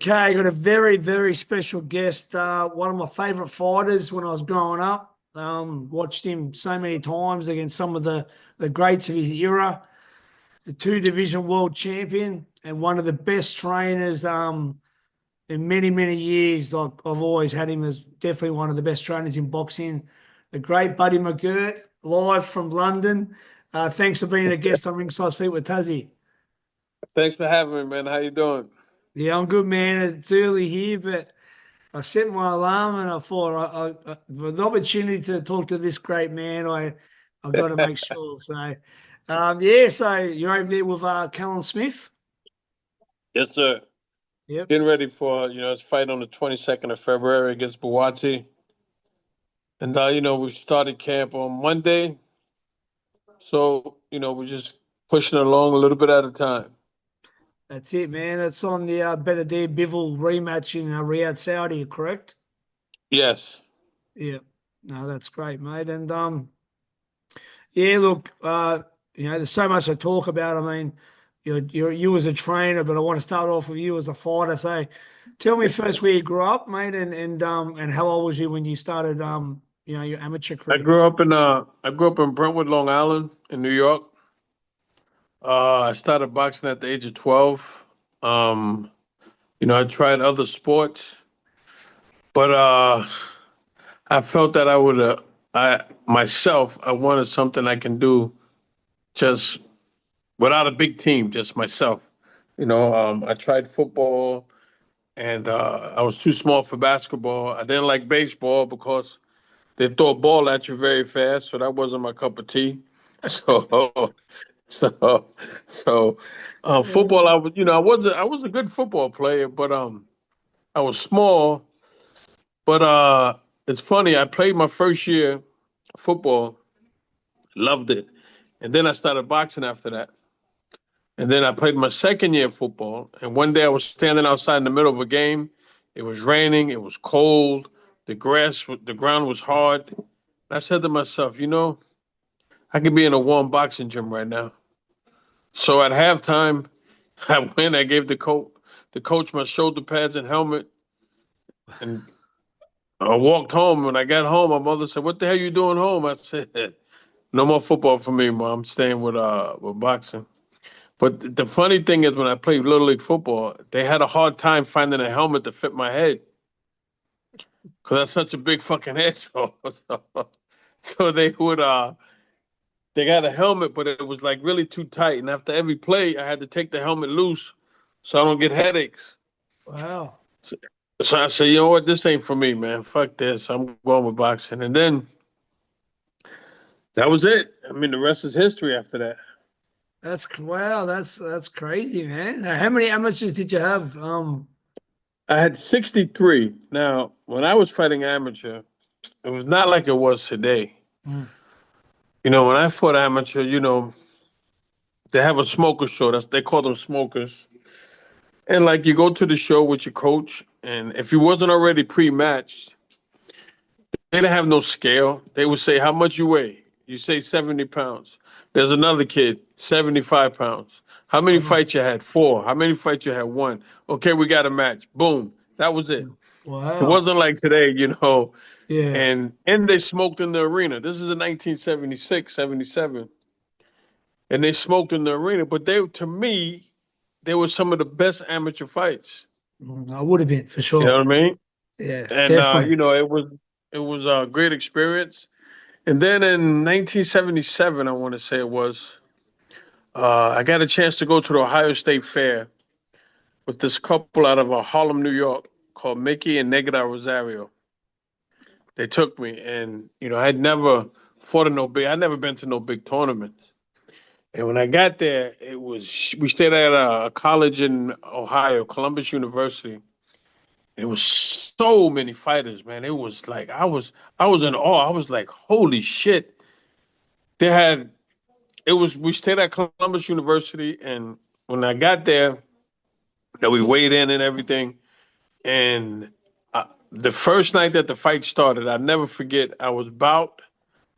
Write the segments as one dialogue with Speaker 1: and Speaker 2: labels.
Speaker 1: Okay, got a very, very special guest. One of my favourite fighters when I was growing up. Watched him so many times against some of the greats of his era. The two-division world champion and one of the best trainers in many, many years. Like I've always had him as definitely one of the best trainers in boxing. The great Buddy McGirt, live from London. Thanks for being a guest on Ringside Seat with Tazzy.
Speaker 2: Thanks for having me, man. How you doing?
Speaker 1: Yeah, I'm good, man. It's early here, but I set my alarm and I thought with the opportunity to talk to this great man, I've got to make sure. So, yeah, so you're over there with Coleman Smith?
Speaker 2: Yes, sir.
Speaker 1: Yep.
Speaker 2: Getting ready for, his fight on the 22nd of February against Buwati. And, we started camp on Monday. So, we're just pushing along a little bit at a time.
Speaker 1: That's it, man. It's on the Better Dare Bivol rematch in Riyadh, Saudi, correct?
Speaker 2: Yes.
Speaker 1: Yeah. No, that's great, mate. And, yeah, look, there's so much to talk about. I mean, you as a trainer, but I want to start off with you as a fighter. So, tell me first where you grew up, mate, and how old was you when you started, your amateur
Speaker 2: I
Speaker 1: career?
Speaker 2: grew up in Brentwood, Long Island, in New York. I started boxing at the age of 12. I tried other sports, but I felt that I wanted something I can do just without a big team, just myself. I tried football and I was too small for basketball. I didn't like baseball because they throw a ball at you very fast, so that wasn't my cup of tea. So, so, football. I was a good football player, but I was small. But it's funny. I played my first year football, loved it, and then I started boxing after that. And then I played my second year of football. And one day I was standing outside in the middle of a game. It was raining. It was cold. The ground was hard. And I said to myself, I could be in a warm boxing gym right now. So at halftime, I went. I gave the coach my shoulder pads and helmet, and I walked home. When I got home, my mother said, "What the hell you doing home?" I said, "No more football for me, Mom. I'm staying with boxing." But the funny thing is, when I played Little League football, they had a hard time finding a helmet to fit my head because that's such a big fucking head. So they got a helmet, but it was like really too tight. And after every play, I had to take the helmet loose so I don't get headaches.
Speaker 1: Wow.
Speaker 2: So I said, you know what, this ain't for me, man. Fuck this. I'm going with boxing. And then that was it. I mean, the rest is history after that.
Speaker 1: Wow. That's crazy, man. Now, how many amateurs did you have?
Speaker 2: I had 63. Now, when I was fighting amateur, it was not like it was today.
Speaker 1: Mm.
Speaker 2: When I fought amateur, they have a smoker show. They call them smokers. And like you go to the show with your coach, and if you wasn't already pre-matched, they didn't have no scale. They would say, how much you weigh? You say 70 pounds. There's another kid, 75 pounds. How many fights you had? 4. How many fights you had? 1. Okay, we got a match. Boom. That was it. It
Speaker 1: Wow.
Speaker 2: wasn't like today,
Speaker 1: Yeah.
Speaker 2: And they smoked in the arena. This is in 1976, 77. And they smoked in the arena. But to me, they were some of the best amateur fights.
Speaker 1: I would have been for
Speaker 2: You know
Speaker 1: sure.
Speaker 2: what I mean?
Speaker 1: Yeah,
Speaker 2: And
Speaker 1: definitely.
Speaker 2: it was a great experience. And then in 1977, I want to say it was, I got a chance to go to the Ohio State Fair with this couple out of Harlem, New York, called Mickey and Negra Rosario. They took me, and I'd never fought in no big. I'd never been to no big tournaments. And when I got there, we stayed at a college in Ohio, Columbus University. It was so many fighters, man. It was like I was in awe. I was like, holy shit. They had we stayed at Columbus University, and when I got there, that we weighed in and everything, and the first night that the fight started, I'll never forget. I was bout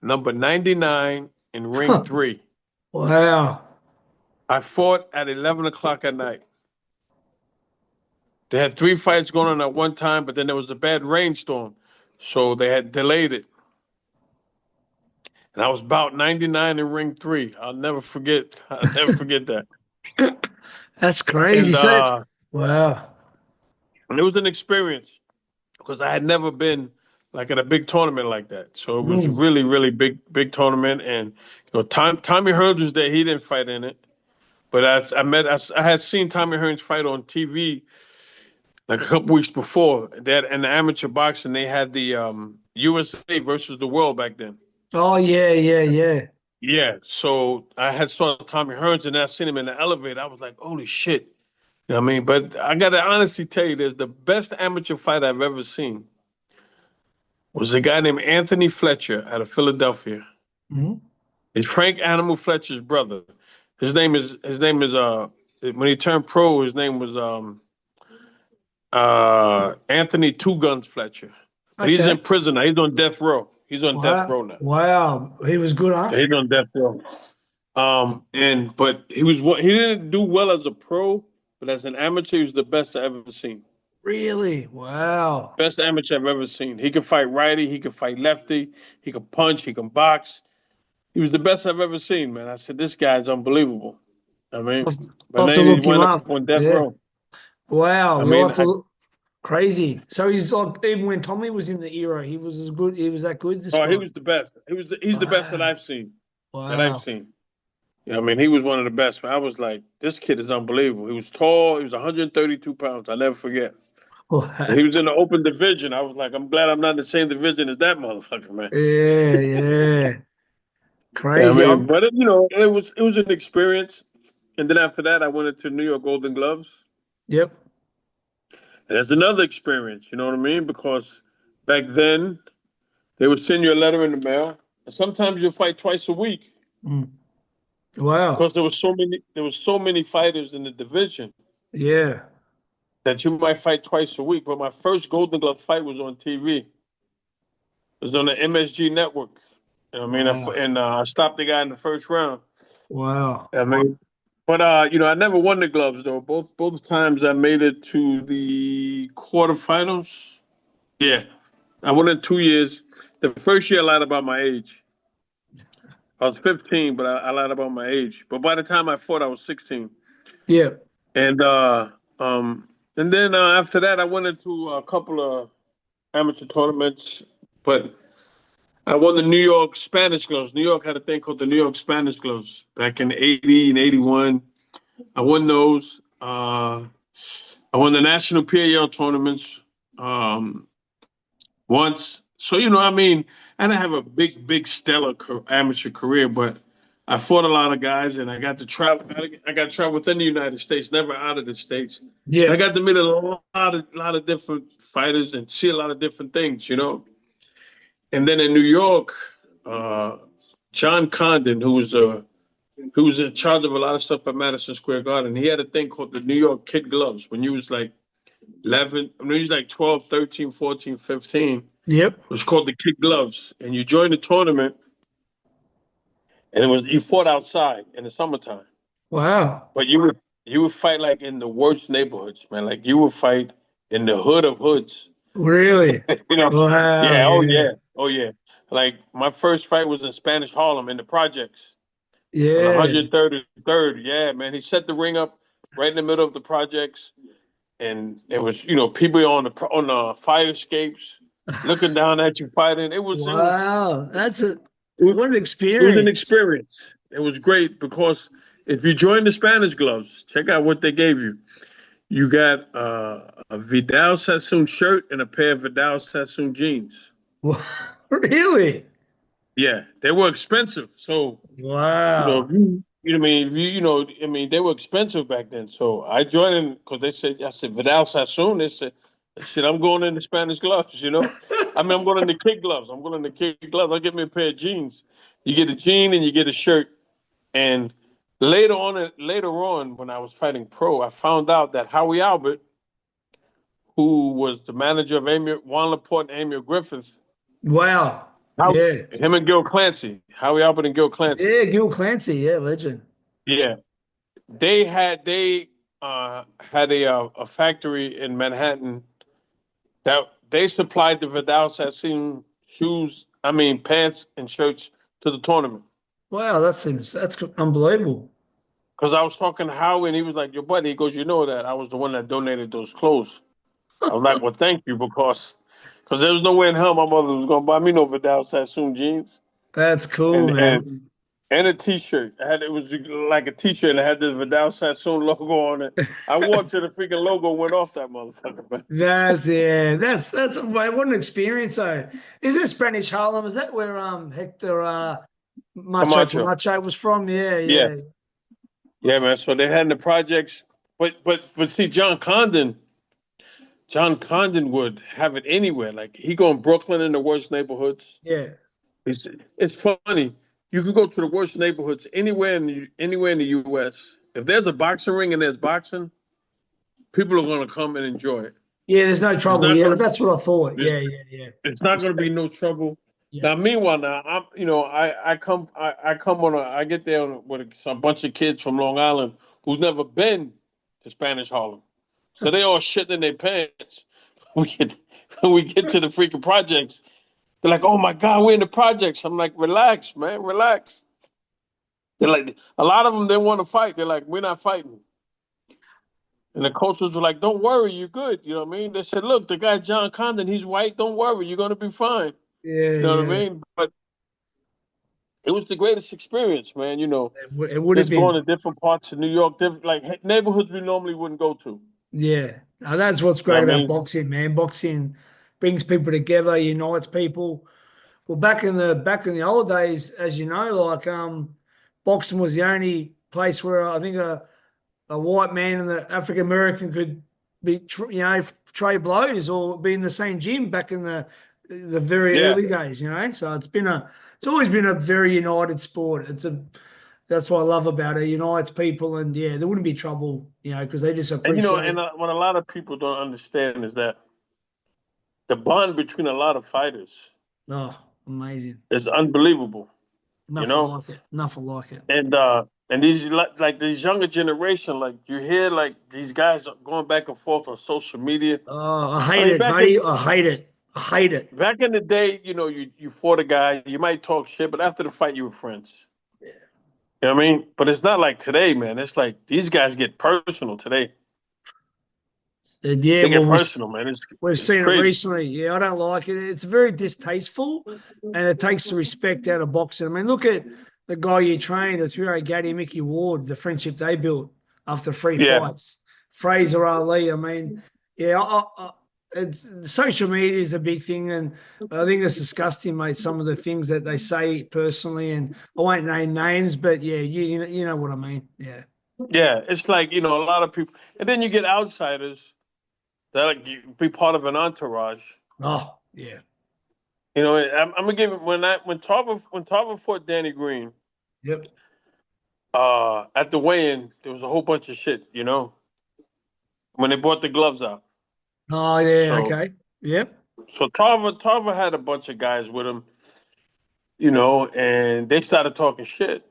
Speaker 2: number 99 in ring 3.
Speaker 1: Wow.
Speaker 2: I fought at 11 o'clock at night. They had 3 fights going on at one time, but then there was a bad rainstorm, so they had delayed it. And I was about 99 in ring 3. I'll never forget. I'll never forget that.
Speaker 1: That's crazy.
Speaker 2: And
Speaker 1: So, wow.
Speaker 2: and it was an experience because I had never been like at a big tournament like that. So it was really, really big tournament. And Tommy Hearns was there. He didn't fight in it, but I had seen Tommy Hearns fight on TV like a couple weeks before. That in the amateur boxing, they had the USA versus the world back then.
Speaker 1: Oh yeah.
Speaker 2: Yeah, so I had saw Tommy Hearns and I seen him in the elevator. I was like, holy shit. You know what I mean? But I got to honestly tell you this, the best amateur fight I've ever seen was a guy named Anthony Fletcher out of Philadelphia.
Speaker 1: Mm-hmm.
Speaker 2: It's Frank Animal Fletcher's brother. His name is when he turned pro, his name was Anthony Two Guns Fletcher. But he's in prison now. He's on death row. He's on death row now.
Speaker 1: Wow, he was good, huh?
Speaker 2: Yeah, he's on death row. But he didn't do well as a pro, but as an amateur, he was the best I've ever seen.
Speaker 1: Really? Wow.
Speaker 2: Best amateur I've ever seen. He could fight righty, he could fight lefty, he could punch, he can box. He was the best I've ever seen, man. I said, this guy's unbelievable. I mean,
Speaker 1: I'll have to look him up.
Speaker 2: On death row.
Speaker 1: Wow, we'll have to look. Crazy. So he's like, even when Tommy was in the era, he was as good. He was that good.
Speaker 2: He was the best. He's the best that I've seen.
Speaker 1: Wow.
Speaker 2: That I've seen. Yeah, I mean, he was one of the best. I was like, this kid is unbelievable. He was tall. He was 132 pounds. I'll never forget.
Speaker 1: Wow.
Speaker 2: He was in the open division. I was like, I'm glad I'm not in the same division as that motherfucker, man.
Speaker 1: Yeah. Crazy.
Speaker 2: Yeah, I mean, but it was an experience. And then after that, I went into New York Golden Gloves.
Speaker 1: Yep.
Speaker 2: And that's another experience, you know what I mean? Because back then, they would send you a letter in the mail. And sometimes you'll fight twice a week.
Speaker 1: Mm. Wow.
Speaker 2: Because there was so many fighters in the division.
Speaker 1: Yeah.
Speaker 2: That you might fight twice a week. But my first Golden Glove fight was on TV. It was on the MSG network. You know what I mean? I stopped the guy in the first round.
Speaker 1: Wow.
Speaker 2: I mean, but I never won the gloves though. Both times I made it to the quarterfinals. Yeah, I won in 2 years. The first year I lied about my age. I was 15, but I lied about my age. But by the time I fought, I was 16.
Speaker 1: Yeah.
Speaker 2: And then after that, I went into a couple of amateur tournaments, but I won the New York Spanish Gloves. New York had a thing called the New York Spanish Gloves back in 80 and 81. I won those. I won the national PAL tournaments once. So, I mean, I didn't have a big stellar amateur career, but I fought a lot of guys and I got to travel. I got to travel within the United States, never out of the States.
Speaker 1: Yeah.
Speaker 2: And I got to meet a lot of different fighters and see a lot of different things, And then in New York, John Condon, who was in charge of a lot of stuff at Madison Square Garden, he had a thing called the New York Kid Gloves when you was like 11, I mean, he was like 12, 13, 14, 15.
Speaker 1: Yep.
Speaker 2: It was called the Kid Gloves. And you joined the tournament, and you fought outside in the summertime.
Speaker 1: Wow.
Speaker 2: But you would fight like in the worst neighborhoods, man. Like you would fight in the hood of hoods.
Speaker 1: Really?
Speaker 2: Wow,
Speaker 1: Yeah.
Speaker 2: Oh yeah. Like my first fight was in Spanish Harlem in the projects.
Speaker 1: Yeah.
Speaker 2: 133rd. Yeah, man. He set the ring up right in the middle of the projects, and it was people on the fire escapes looking down at you fighting. It was
Speaker 1: wow. What an experience.
Speaker 2: It was an experience. It was great because if you join the Spanish Gloves, check out what they gave you. You got a Vidal Sassoon shirt and a pair of Vidal Sassoon jeans.
Speaker 1: Really?
Speaker 2: Yeah, they were expensive. So
Speaker 1: wow.
Speaker 2: They were expensive back then. So I joined in because I said Vidal Sassoon. They said, shit, I'm going in the Spanish Gloves. I'm going in the Kid Gloves. I'll get me a pair of jeans. You get a jean and you get a shirt. And later on, when I was fighting pro, I found out that Howie Albert, who was the manager of Juan Laporte and Emil Griffith.
Speaker 1: Wow.
Speaker 2: Him and Gil Clancy. Howie Albert and Gil Clancy.
Speaker 1: Yeah, Gil Clancy. Yeah, legend.
Speaker 2: Yeah. They had a factory in Manhattan that they supplied the Vidal Sassoon shoes, pants and shirts to the tournament.
Speaker 1: Wow, that's unbelievable.
Speaker 2: Because I was talking to Howie and he was like, "Your buddy," he goes, "You know that I was the one that donated those clothes." I was like, "Well, thank you," because there was no way in hell my mother was gonna buy me no Vidal Sassoon jeans
Speaker 1: That's cool,
Speaker 2: and and
Speaker 1: man.
Speaker 2: and a T-shirt. It was like a T-shirt and it had the Vidal Sassoon logo on it. I wore it till the freaking logo went off that motherfucker, man.
Speaker 1: That's what an experience. So, is it Spanish Harlem? Is that where Hector Macho
Speaker 2: Camacho.
Speaker 1: Camacho was from? Yeah,
Speaker 2: Yeah,
Speaker 1: yeah,
Speaker 2: yeah, man. So they had the projects, but see, John Condon would have it anywhere. Like he go in Brooklyn in the worst neighborhoods.
Speaker 1: yeah,
Speaker 2: It's funny. You could go to the worst neighborhoods anywhere in the U.S. If there's a boxing ring and there's boxing, people are going to come and enjoy it.
Speaker 1: yeah. There's no
Speaker 2: It's
Speaker 1: trouble.
Speaker 2: not
Speaker 1: Yeah,
Speaker 2: going to
Speaker 1: that's what I thought.
Speaker 2: it's,
Speaker 1: Yeah, yeah, yeah.
Speaker 2: it's not going to be
Speaker 1: Respect.
Speaker 2: no trouble.
Speaker 1: Yeah,
Speaker 2: Now, meanwhile, now I come on I get there with some bunch of kids from Long Island who's never been to Spanish Harlem, so they all shitting in their pants. We get we get to the freaking projects. They're like, "Oh my God, we're in the projects." I'm like, "Relax, man, relax." They're like, a lot of them they want to fight. They're like, "We're not fighting." And the coaches were like, "Don't worry, you're good." You know what I mean? They said, "Look, the guy John Condon, he's white. Don't worry, you're gonna be fine."
Speaker 1: yeah,
Speaker 2: You know what I
Speaker 1: yeah.
Speaker 2: mean? But it was the greatest experience, man.
Speaker 1: It would have
Speaker 2: Just going
Speaker 1: been.
Speaker 2: to different parts of New York, different like neighborhoods we normally wouldn't go to.
Speaker 1: Yeah, that's what's
Speaker 2: You know
Speaker 1: great
Speaker 2: what I
Speaker 1: about
Speaker 2: mean?
Speaker 1: boxing, man. Boxing brings people together, unites people. Well, back in the old days, as you know, like boxing was the only place where I think a white man and the African American could trade blows or be in the same gym back in the very
Speaker 2: Yeah.
Speaker 1: early days. So it's always been a very united sport. That's what I love about it. It unites people, and yeah, there wouldn't be trouble, because they just
Speaker 2: And
Speaker 1: appreciate it.
Speaker 2: what a lot of people don't understand is that the bond between a lot of fighters
Speaker 1: Oh, amazing!
Speaker 2: is unbelievable. You
Speaker 1: Nothing
Speaker 2: know,
Speaker 1: like it. Nothing like it.
Speaker 2: and these like these younger generation, like you hear like these guys going back and forth on social media.
Speaker 1: Oh, I
Speaker 2: I
Speaker 1: hate
Speaker 2: mean,
Speaker 1: it, buddy. I hate it. I hate it.
Speaker 2: back in the day, you fought a guy, you might talk shit, but after the fight, you were friends. You know what I mean? But it's not like today, man. It's like these guys get personal today.
Speaker 1: Yeah,
Speaker 2: They get
Speaker 1: well,
Speaker 2: personal, man.
Speaker 1: we've
Speaker 2: It's
Speaker 1: seen it
Speaker 2: crazy.
Speaker 1: recently. Yeah, I don't like it. It's very distasteful, and it takes the respect out of boxing. I mean, look at the guy you trained, Arturo Gatti, Mickey Ward, the friendship they built after three
Speaker 2: Yeah,
Speaker 1: fights. Fraser Ali. I mean, yeah, social media is a big thing, and I think it's disgusting, mate. Some of the things that they say personally, and I won't name names, but yeah, you know what I mean. Yeah.
Speaker 2: yeah. It's like a lot of people, and then you get outsiders that like be part of an entourage.
Speaker 1: Oh, yeah.
Speaker 2: I'm gonna give it when Tarver fought Danny Green.
Speaker 1: Yep.
Speaker 2: At the weigh-in, there was a whole bunch of shit. When they brought the gloves out.
Speaker 1: Oh, yeah.
Speaker 2: So
Speaker 1: Okay. Yep.
Speaker 2: so Tarver had a bunch of guys with him. And they started talking shit.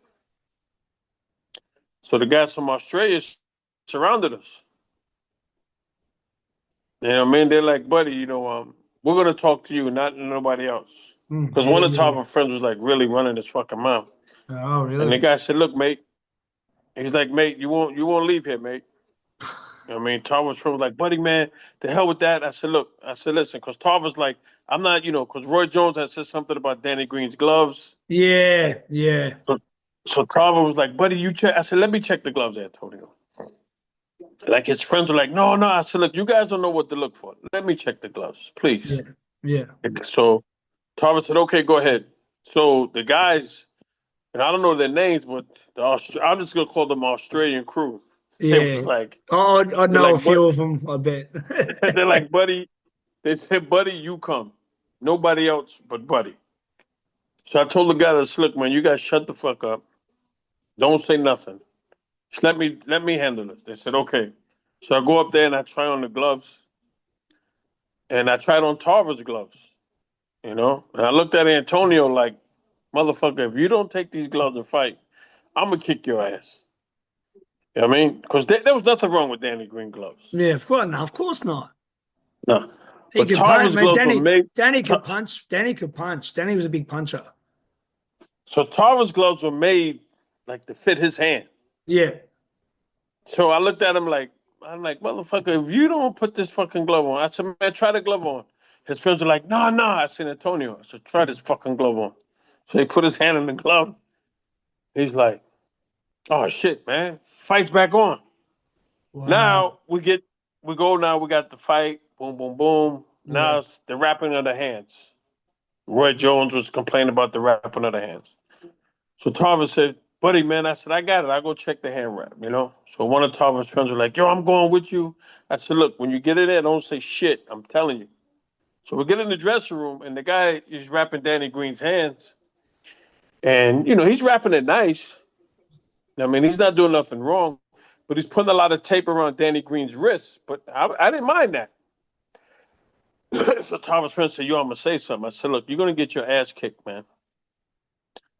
Speaker 2: So the guys from Australia surrounded us. You know what I mean? They're like, "Buddy, we're gonna talk to you, not nobody else." Because
Speaker 1: Yeah,
Speaker 2: one of
Speaker 1: yeah.
Speaker 2: Tarver's friends was like really running his fucking mouth.
Speaker 1: Oh,
Speaker 2: And the
Speaker 1: really?
Speaker 2: guy said, "Look, mate." He's like, "Mate, you won't leave here, mate." You know what I mean? Tarver's friend was like, "Buddy, man, the hell with that." I said, "Listen," because Tarver's like, I'm not, because Roy Jones had said something about Danny Green's gloves.
Speaker 1: Yeah, yeah.
Speaker 2: So, so Tarver was like, "Buddy, you check." I said, "Let me check the gloves, Antonio." Like his friends were like, "No, no." I said, "Look, you guys don't know what to look for. Let me check the gloves,
Speaker 1: Yeah,
Speaker 2: please."
Speaker 1: yeah,
Speaker 2: So Tarver said, "Okay, go ahead." So the guys, and I don't know their names, but I'm just gonna call them Australian crew. They
Speaker 1: yeah.
Speaker 2: was like,
Speaker 1: Oh, I
Speaker 2: they're
Speaker 1: know a
Speaker 2: like, "But,"
Speaker 1: few of them, I bet.
Speaker 2: they're like, "Buddy." They said, "Buddy, you come. Nobody else but Buddy." So I told the guy that's, "Look, man, you guys shut the fuck up. Don't say nothing. Just let me handle this." They said, "Okay." So I go up there and I try on the gloves, and I tried on Tarver's gloves. And I looked at Antonio like, "Motherfucker, if you don't take these gloves and fight, I'm gonna kick your ass." You know what I mean? Because there was nothing wrong with Danny Green gloves.
Speaker 1: Yeah, of course not.
Speaker 2: No.
Speaker 1: He
Speaker 2: But
Speaker 1: could punch,
Speaker 2: Tarver's
Speaker 1: mate.
Speaker 2: gloves were made.
Speaker 1: Danny could punch. Danny could punch. Danny was a big puncher.
Speaker 2: So Tarver's gloves were made like to fit his hand.
Speaker 1: Yeah.
Speaker 2: So I looked at him like, I'm like, motherfucker, if you don't put this fucking glove on, I said, man, try the glove on. His friends are like, no. I said, Antonio, I said, try this fucking glove on. So he put his hand in the glove. He's like, oh shit, man. Fight's back on.
Speaker 1: Wow.
Speaker 2: Now we got the fight. Boom, boom, boom. Now it's the wrapping of the hands. Roy Jones was complaining about the wrapping of the hands. So Tarver said, buddy, man, I said, I got it. I'll go check the hand wrap, you know? So one of Tarver's friends was like, yo, I'm going with you. I said, look, when you get in there, don't say shit. I'm telling you. So we get in the dressing room, and the guy is wrapping Danny Green's hands. And, he's wrapping it nice. I mean, he's not doing nothing wrong, but he's putting a lot of tape around Danny Green's wrists. But I didn't mind that. So Tarver's friend said, yo, I'm going to say something. I said, look, you're going to get your ass kicked, man.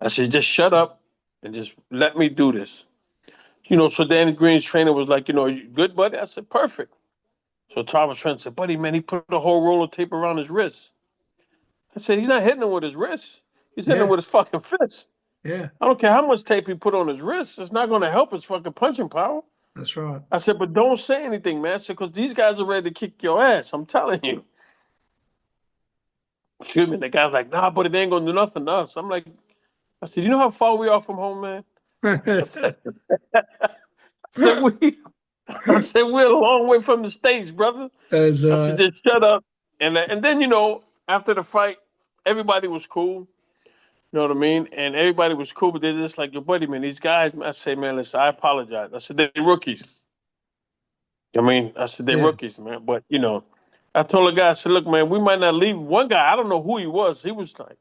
Speaker 2: I said, just shut up and just let me do this. So Danny Green's trainer was like, you good, buddy? I said, perfect. So Tarver's friend said, buddy, man, he put a whole roll of tape around his wrist. I said, he's not hitting him with his wrist. He's hitting him with his fucking fist.
Speaker 1: Yeah.
Speaker 2: I don't care how much tape he put on his wrist. It's not going to help his fucking punching power.
Speaker 1: That's right.
Speaker 2: I said, but don't say anything, man. I said, because these guys are ready to kick your ass. I'm telling you. Excuse me. The guy's like, nah, but it ain't going to do nothing to us. I'm like, I said, you know how far we are from home, man? I said, we're a long way from the States, brother. I said, just shut up. And then, after the fight, everybody was cool. You know what I mean? And everybody was cool, but they're just like, your buddy, man, these guys, I say, man, listen, I apologize. I said, they're rookies. I said, they're rookies, man. But, I told the guy, I said, look, man, we might not leave. One guy, I don't know who he was. He was like,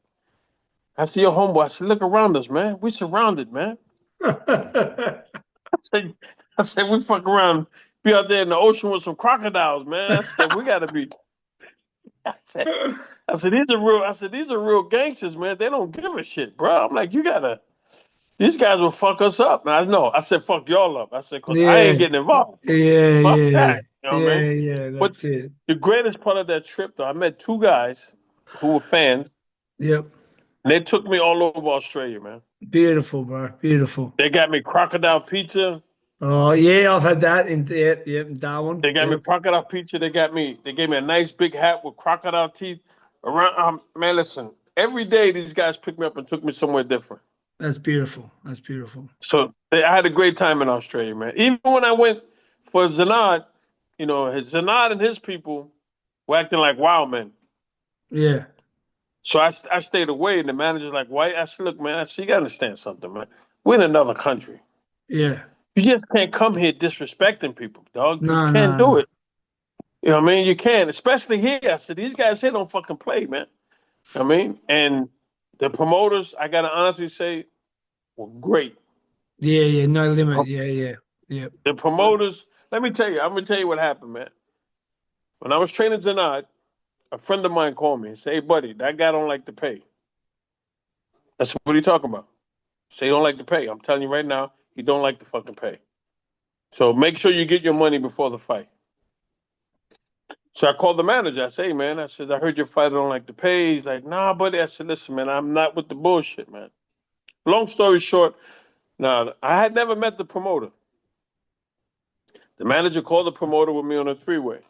Speaker 2: I said, your homeboy. I said, look around us, man. We surrounded, man. I said, we fuck around, be out there in the ocean with some crocodiles, man. I said, we got to be. I said, these are real gangsters, man. They don't give a shit, bro. I'm like, these guys will fuck us up. Man, I said, fuck y'all up. I said, because I ain't getting involved. Fuck that. You know what I mean?
Speaker 1: Yeah, that's it.
Speaker 2: The greatest part of that trip, though, I met two guys who were fans.
Speaker 1: Yep.
Speaker 2: And they took me all over Australia, man.
Speaker 1: Beautiful, bro. Beautiful.
Speaker 2: They got me crocodile pizza.
Speaker 1: Oh, yeah, I've had that in Darwin.
Speaker 2: They got me crocodile pizza. They gave me a nice big hat with crocodile teeth. Man, listen, every day these guys picked me up and took me somewhere different.
Speaker 1: That's beautiful. That's beautiful.
Speaker 2: So I had a great time in Australia, man. Even when I went for Zanad, Zanad and his people were acting like wild men.
Speaker 1: Yeah.
Speaker 2: So I stayed away, and the manager's like, why? I said, look, man, you got to understand something, man. We're in another country.
Speaker 1: Yeah.
Speaker 2: You just can't come here disrespecting people, dog. You can't do it. You know what I mean? You can't, especially here. I said, these guys here don't fucking play, man. You know what I mean? And the promoters, I got to honestly say, were great.
Speaker 1: Yeah, no limit. Yeah.
Speaker 2: The promoters, let me tell you, I'm going to tell you what happened, man. When I was training Zanad, a friend of mine called me and said, hey, buddy, that guy don't like to pay. I said, what are you talking about? Say he don't like to pay. I'm telling you right now, he don't like to fucking pay. So make sure you get your money before the fight. So I called the manager. I said, hey, man, I heard your fighter don't like to pay. He's like, nah, buddy. I said, listen, man, I'm not with the bullshit, man. Long story short, now, I had never met the promoter. The manager called the promoter with me on a three-way.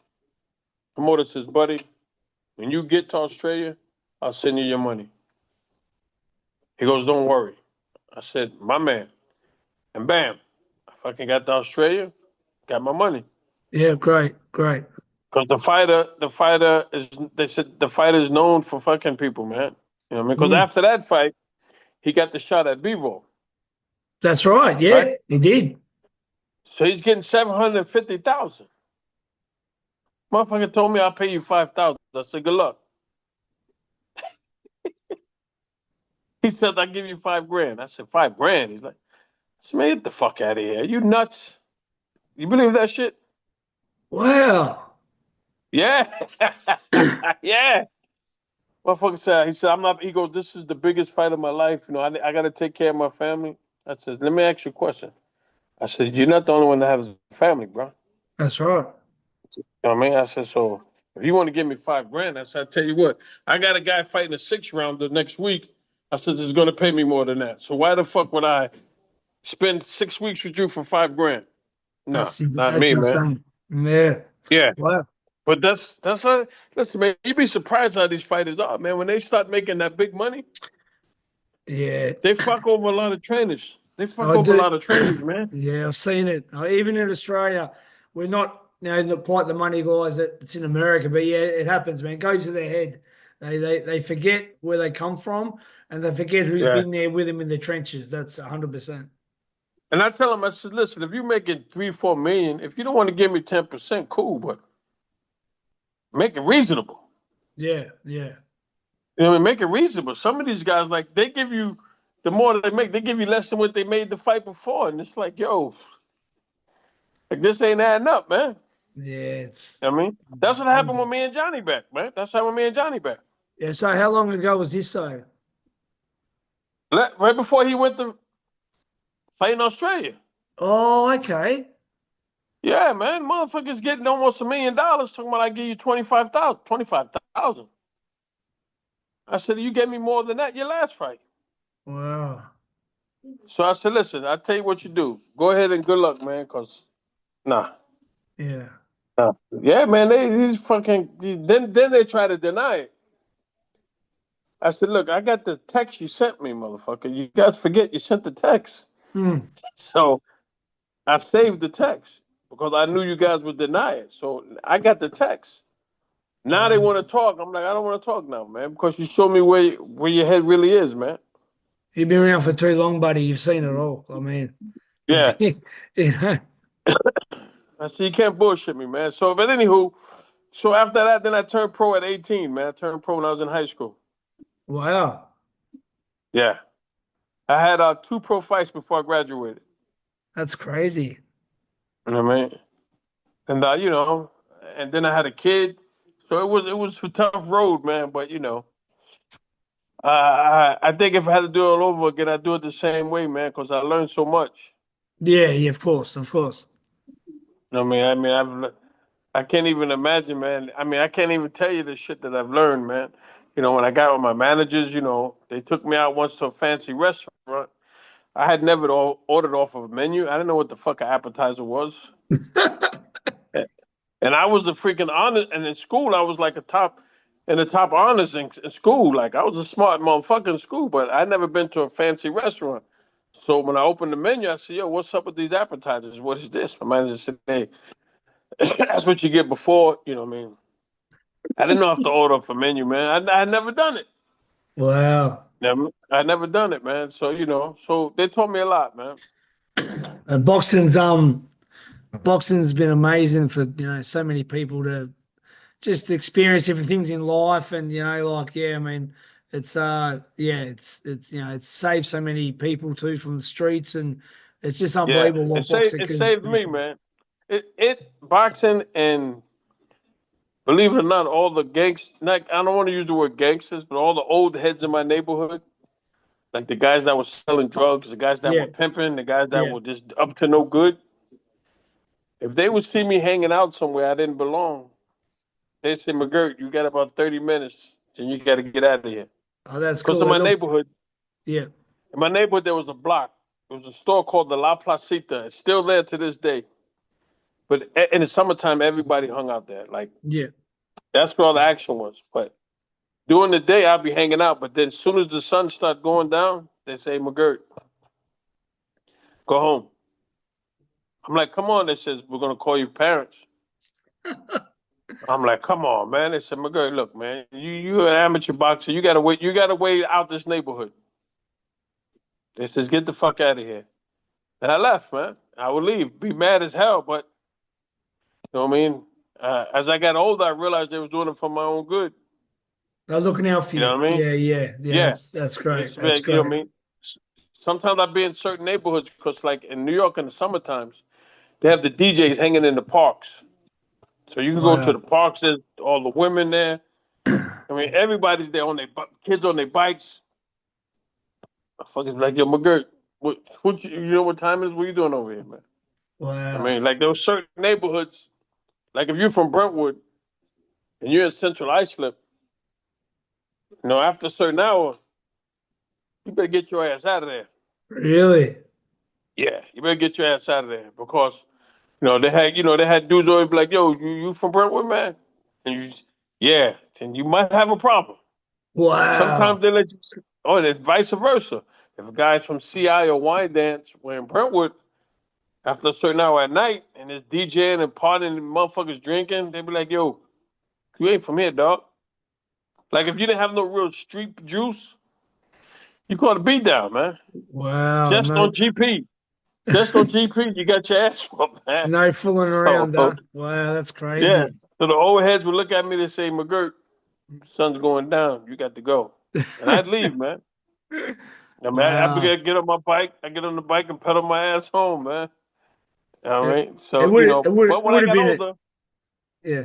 Speaker 2: Promoter says, buddy, when you get to Australia, I'll send you your money. He goes, don't worry. I said, my man. And bam, I fucking got to Australia, got my money.
Speaker 1: Yeah, great.
Speaker 2: Because they said the fighter is known for fucking people, man. You know what I mean? Because after that fight, he got the shot at Bevo.
Speaker 1: That's right. Yeah, right? He did.
Speaker 2: So he's getting $750,000. Motherfucker told me I'll pay you $5,000. I said, good luck. He said, I'll give you $5,000. I said, $5,000? He's like, man, get the fuck out of here. Are you nuts? You believe that shit?
Speaker 1: Wow.
Speaker 2: Yeah. Yeah. Motherfucker said, he goes, this is the biggest fight of my life. I got to take care of my family. I said, let me ask you a question. I said, you're not the only one that has a family, bro.
Speaker 1: That's right.
Speaker 2: You know what I mean? I said, so if you want to give me $5,000, I said, I tell you what, I got a guy fighting a 6 rounder next week. I said, this is going to pay me more than that. So why the fuck would I spend 6 weeks with you for $5,000? No, not
Speaker 1: That's
Speaker 2: me, man.
Speaker 1: insane. Yeah.
Speaker 2: Yeah.
Speaker 1: Wow.
Speaker 2: But that's a listen, man. You'd be surprised how these fighters are, man. When they start making that big money,
Speaker 1: Yeah.
Speaker 2: they fuck over a lot of trainers. They fuck
Speaker 1: I
Speaker 2: over a
Speaker 1: do.
Speaker 2: lot of trainers, man.
Speaker 1: Yeah, I've seen it. Even in Australia, we're not, quite the money guys that's in America, but yeah, it happens, man. It goes to their head. They forget where they come from, and they forget who's
Speaker 2: Yeah.
Speaker 1: been there with them in the trenches. That's 100%.
Speaker 2: And I tell them, I said, listen, if you're making 3-4 million, if you don't want to give me 10%, cool, but make it reasonable.
Speaker 1: Yeah, yeah.
Speaker 2: You know what I mean? Make it reasonable. Some of these guys, like, they give you the more they make, they give you less than what they made the fight before. And it's like, yo, like this ain't adding up, man.
Speaker 1: Yeah, it's
Speaker 2: I mean, that's what happened with me and Janibek, man. That's what happened with me and Janibek.
Speaker 1: yeah. So how long ago was this though?
Speaker 2: Right before he went to fight in Australia.
Speaker 1: Oh, okay.
Speaker 2: Yeah, man. Motherfuckers getting almost $1 million talking about I give you 25,000. 25,000. I said, you gave me more than that your last fight.
Speaker 1: Wow.
Speaker 2: So I said, listen, I'll tell you what you do. Go ahead and good luck, man, because nah.
Speaker 1: Yeah.
Speaker 2: Nah. Yeah, man, these fucking then they try to deny it. I said, look, I got the text you sent me, motherfucker. You guys forget you sent the text. So I saved the text because I knew you guys would deny it. So I got the text. Now they want to talk. I'm like, I don't want to talk now, man, because you showed me where your head really is, man.
Speaker 1: You've been around for too long, buddy. You've seen it all. I mean,
Speaker 2: Yeah.
Speaker 1: you know.
Speaker 2: I said, you can't bullshit me, man. So, but anywho, so after that, then I turned pro at 18, man. I turned pro when I was in high school.
Speaker 1: Wow.
Speaker 2: Yeah. I had 2 pro fights before I graduated.
Speaker 1: That's crazy.
Speaker 2: You know what I mean? And, and then I had a kid. So it was a tough road, man. But, I think if I had to do it all over again, I'd do it the same way, man, because I learned so much.
Speaker 1: Yeah, yeah, of course, of course.
Speaker 2: You know what I mean, I can't even imagine, man. I mean, I can't even tell you the shit that I've learned, man. When I got with my managers, they took me out once to a fancy restaurant. I had never ordered off of a menu. I didn't know what the fuck an appetizer was. And I was a freaking honor. And in school, I was like in the top honors in school. Like, I was a smart motherfucker in school, but I'd never been to a fancy restaurant. So when I opened the menu, I said, yo, what's up with these appetizers? What is this? My manager said, hey, that's what you get before, you know what I mean? I didn't know how to order off a menu, man. I had never done it.
Speaker 1: Wow.
Speaker 2: I never done it, man. So, so they taught me a lot, man.
Speaker 1: And boxing's been amazing for, so many people to just experience different things in life. And, I mean, it's it's saved so many people too from the streets, and it's just unbelievable what boxing
Speaker 2: It
Speaker 1: can
Speaker 2: saved
Speaker 1: do
Speaker 2: me,
Speaker 1: for.
Speaker 2: man. It boxing and believe it or not, all the gangs, I don't want to use the word gangsters, but all the old heads in my neighborhood, like the guys that were selling drugs, the guys that
Speaker 1: Yeah,
Speaker 2: were pimping, the guys that
Speaker 1: yeah.
Speaker 2: were just up to no good, if they would see me hanging out somewhere I didn't belong, they'd say, McGirt, you got about 30 minutes and you got to get out of here.
Speaker 1: Oh, that's
Speaker 2: Because
Speaker 1: cool.
Speaker 2: in my neighborhood, there was a block. There was a store called the La Placita. It's still there to this day. But in the summertime, everybody hung out there. Like,
Speaker 1: Yeah.
Speaker 2: that's where all the action was. But during the day, I'd be hanging out. But then as soon as the sun started going down, they say, McGirt, go home. I'm like, come on. They says, we're going to call your parents. I'm like, come on, man. They said, McGirt, look, man, you're an amateur boxer. You gotta wait out this neighborhood. They says, get the fuck out of here. And I left, man. I would leave, be mad as hell, but you know what I mean? As I got older, I realized they was doing it for my own good.
Speaker 1: They're looking out for
Speaker 2: You
Speaker 1: you.
Speaker 2: know what I mean?
Speaker 1: Yeah.
Speaker 2: Yeah.
Speaker 1: That's great.
Speaker 2: It's,
Speaker 1: That's
Speaker 2: you know what I
Speaker 1: great.
Speaker 2: mean? Sometimes I be in certain neighborhoods because, like in New York in the summer times, they have the DJs hanging in the parks. So you can go to
Speaker 1: Wow.
Speaker 2: the parks, there's all the women there. I mean, everybody's there on their kids on their bikes. Motherfuckers like, yo, McGirt, You know what time it is? What you doing over here, man? I
Speaker 1: Wow.
Speaker 2: mean, like there were certain neighborhoods, like if you're from Brentwood and you're in Central Islip, after a certain hour, you better get your ass out of there.
Speaker 1: Really?
Speaker 2: Yeah, you better get your ass out of there because they had dudes always be like, "Yo, you from Brentwood, man?" And yeah, then you might have a problem.
Speaker 1: Wow.
Speaker 2: Sometimes they let you. Oh, and it's vice versa. If a guy's from CI or Wine Dance, we're in Brentwood, after a certain hour at night, and it's DJing and partying and motherfuckers drinking, they be like, "Yo, you ain't from here, dog." Like if you didn't have no real street juice, you caught a beat down, man.
Speaker 1: Wow.
Speaker 2: Just
Speaker 1: No,
Speaker 2: on GP. Just on GP, you got your ass whooped, man.
Speaker 1: no fooling
Speaker 2: So
Speaker 1: around, huh? Wow, that's
Speaker 2: yeah.
Speaker 1: crazy.
Speaker 2: So the old heads would look at me and say, McGirt, sun's going down. You got to go. And I'd leave, man. I mean, I
Speaker 1: Wow.
Speaker 2: get on my bike. I get on the bike and pedal my ass home, man. All
Speaker 1: It,
Speaker 2: right. So, but
Speaker 1: it
Speaker 2: when I
Speaker 1: would have
Speaker 2: got
Speaker 1: been
Speaker 2: older,
Speaker 1: yeah,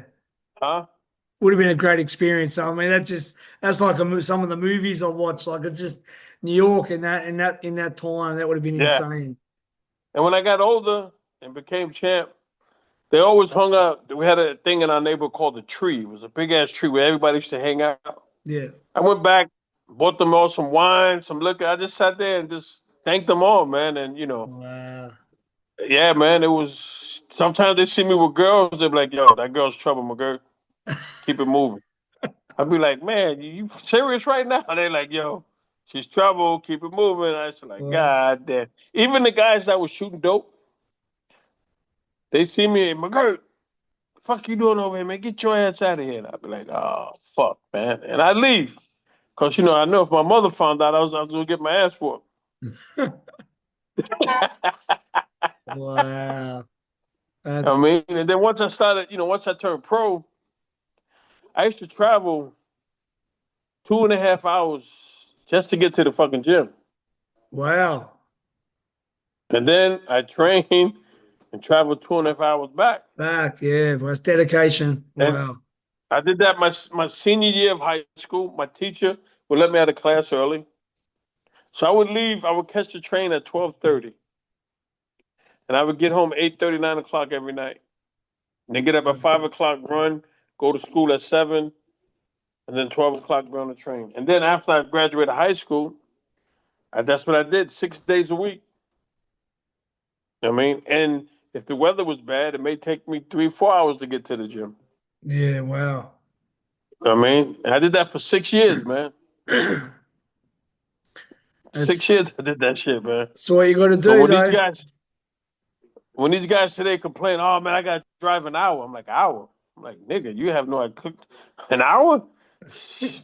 Speaker 2: huh?
Speaker 1: would have been a great experience. I mean, that's like some of the movies I've watched. Like it's just New York in that time. That would have been
Speaker 2: Yeah.
Speaker 1: insane.
Speaker 2: And when I got older and became champ, they always hung out. We had a thing in our neighborhood called the Tree. It was a big ass tree where everybody used to hang out.
Speaker 1: Yeah.
Speaker 2: I went back, bought them all some wine, some liquor. I just sat there and just thanked them all, man. And
Speaker 1: Wow.
Speaker 2: yeah, man, it was. Sometimes they see me with girls, they're like, "Yo, that girl's trouble, McGirt. Keep it moving." I'd be like, "Man, you serious right now?" And they're like, "Yo, she's trouble. Keep it moving." I was like,
Speaker 1: Wow.
Speaker 2: "God damn!" Even the guys that was shooting dope, they see me, McGirt. Fuck you doing over here, man? Get your ass out of here. And I'd be like, "Oh, fuck, man," and I leave. Cause I know if my mother found out, I was gonna get my ass whooped.
Speaker 1: Wow.
Speaker 2: I
Speaker 1: That's
Speaker 2: mean, and then once I started, once I turned pro, I used to travel 2.5 hours just to get to the fucking gym.
Speaker 1: wow.
Speaker 2: And then I trained and traveled 2.5 hours back.
Speaker 1: Back, yeah, that's dedication.
Speaker 2: And
Speaker 1: Wow.
Speaker 2: I did that my senior year of high school. My teacher would let me out of class early. So I would leave, I would catch the train at 12:30. And I would get home 8:30, 9 o'clock every night. And then get up at 5 o'clock, run, go to school at 7, and then 12 o'clock be on the train. And then after I graduated high school, that's what I did 6 days a week. I mean, and if the weather was bad, it may take me 3, 4 hours to get to the gym.
Speaker 1: Yeah, wow.
Speaker 2: I mean, and I did that for 6 years, man. Six
Speaker 1: That's
Speaker 2: years I did that shit, man.
Speaker 1: that's what you got to
Speaker 2: So
Speaker 1: do, though.
Speaker 2: when these guys today complain, "Oh man, I got to drive an hour," I'm like, "Hour?" I'm like, "Nigga, you have no idea. An hour?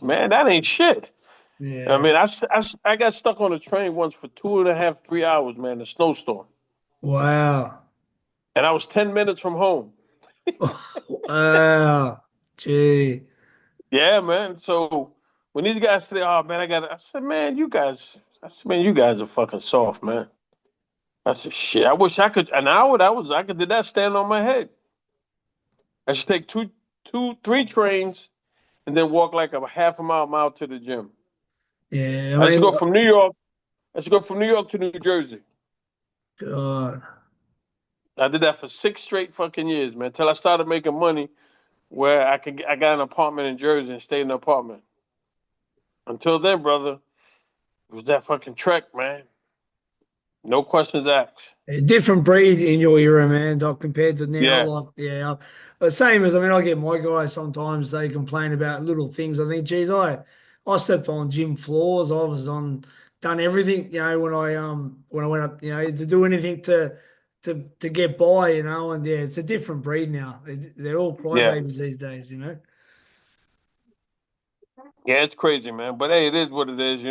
Speaker 2: Man, that ain't shit." I
Speaker 1: Yeah.
Speaker 2: mean, I got stuck on a train once for 2.5, 3 hours, man, in a snowstorm,
Speaker 1: Wow.
Speaker 2: and I was 10 minutes from home.
Speaker 1: Wow. Gee.
Speaker 2: Yeah, man. So when these guys say, "Oh man, I said, "Man, you guys are fucking soft, man." I said, "Shit, I wish I could an hour. I could do that standing on my head. I should take two, 3 trains and then walk like a half a mile to the gym.
Speaker 1: Yeah,
Speaker 2: I
Speaker 1: I
Speaker 2: should
Speaker 1: mean,
Speaker 2: go from New York. I should go from New York to New Jersey.
Speaker 1: God.
Speaker 2: I did that for 6 straight fucking years, man, until I started making money where I got an apartment in Jersey and stayed in an apartment. Until then, brother, it was that fucking trek, man. No questions asked.
Speaker 1: A different breed in your era, man, doc, compared to now.
Speaker 2: Yeah,
Speaker 1: Like, yeah, the same as, I mean, I get my guys sometimes, they complain about little things. I think, geez, I stepped on gym floors. Done everything, when I went up, to do anything to get by, and yeah, it's a different breed now. They're all
Speaker 2: yeah,
Speaker 1: crybabies these days.
Speaker 2: yeah. It's crazy, man. But hey, it is what it is.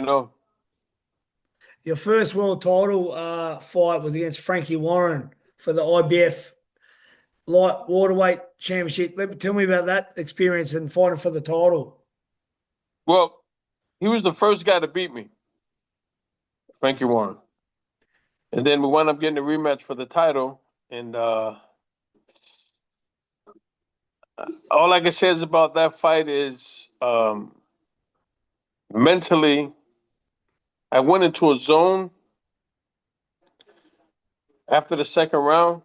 Speaker 1: Your first world title fight was against Frankie Warren for the IBF light waterweight championship. Tell me about that experience and fighting for the title.
Speaker 2: Well, he was the first guy to beat me, Frankie Warren, and then we wound up getting a rematch for the title. And all I can say is about that fight is mentally, I went into a zone After the second round,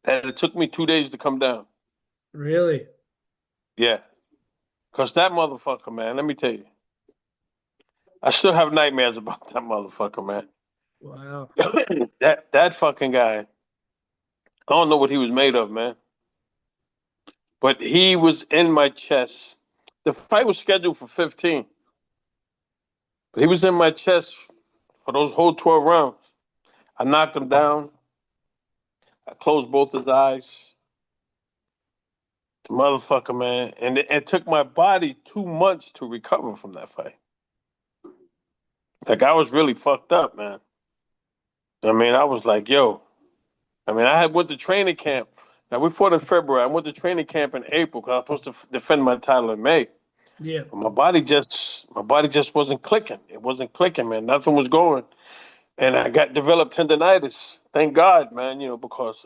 Speaker 2: and it took me 2 days to come down.
Speaker 1: Really?
Speaker 2: Yeah. Because that motherfucker, man, let me tell you. I still have nightmares about that motherfucker, man.
Speaker 1: Wow.
Speaker 2: That fucking guy, I don't know what he was made of, man. But he was in my chest. The fight was scheduled for 15. But he was in my chest for those whole 12 rounds. I knocked him down. I closed both his eyes. The motherfucker, man. And it took my body 2 months to recover from that fight. Like, I was really fucked up, man. I mean, I was like, yo. I mean, I had went to training camp. Now, we fought in February. I went to training camp in April because I was supposed to defend my title in May.
Speaker 1: Yeah.
Speaker 2: But my body just wasn't clicking. It wasn't clicking, man. Nothing was going. And I got developed tendonitis. Thank God, man, because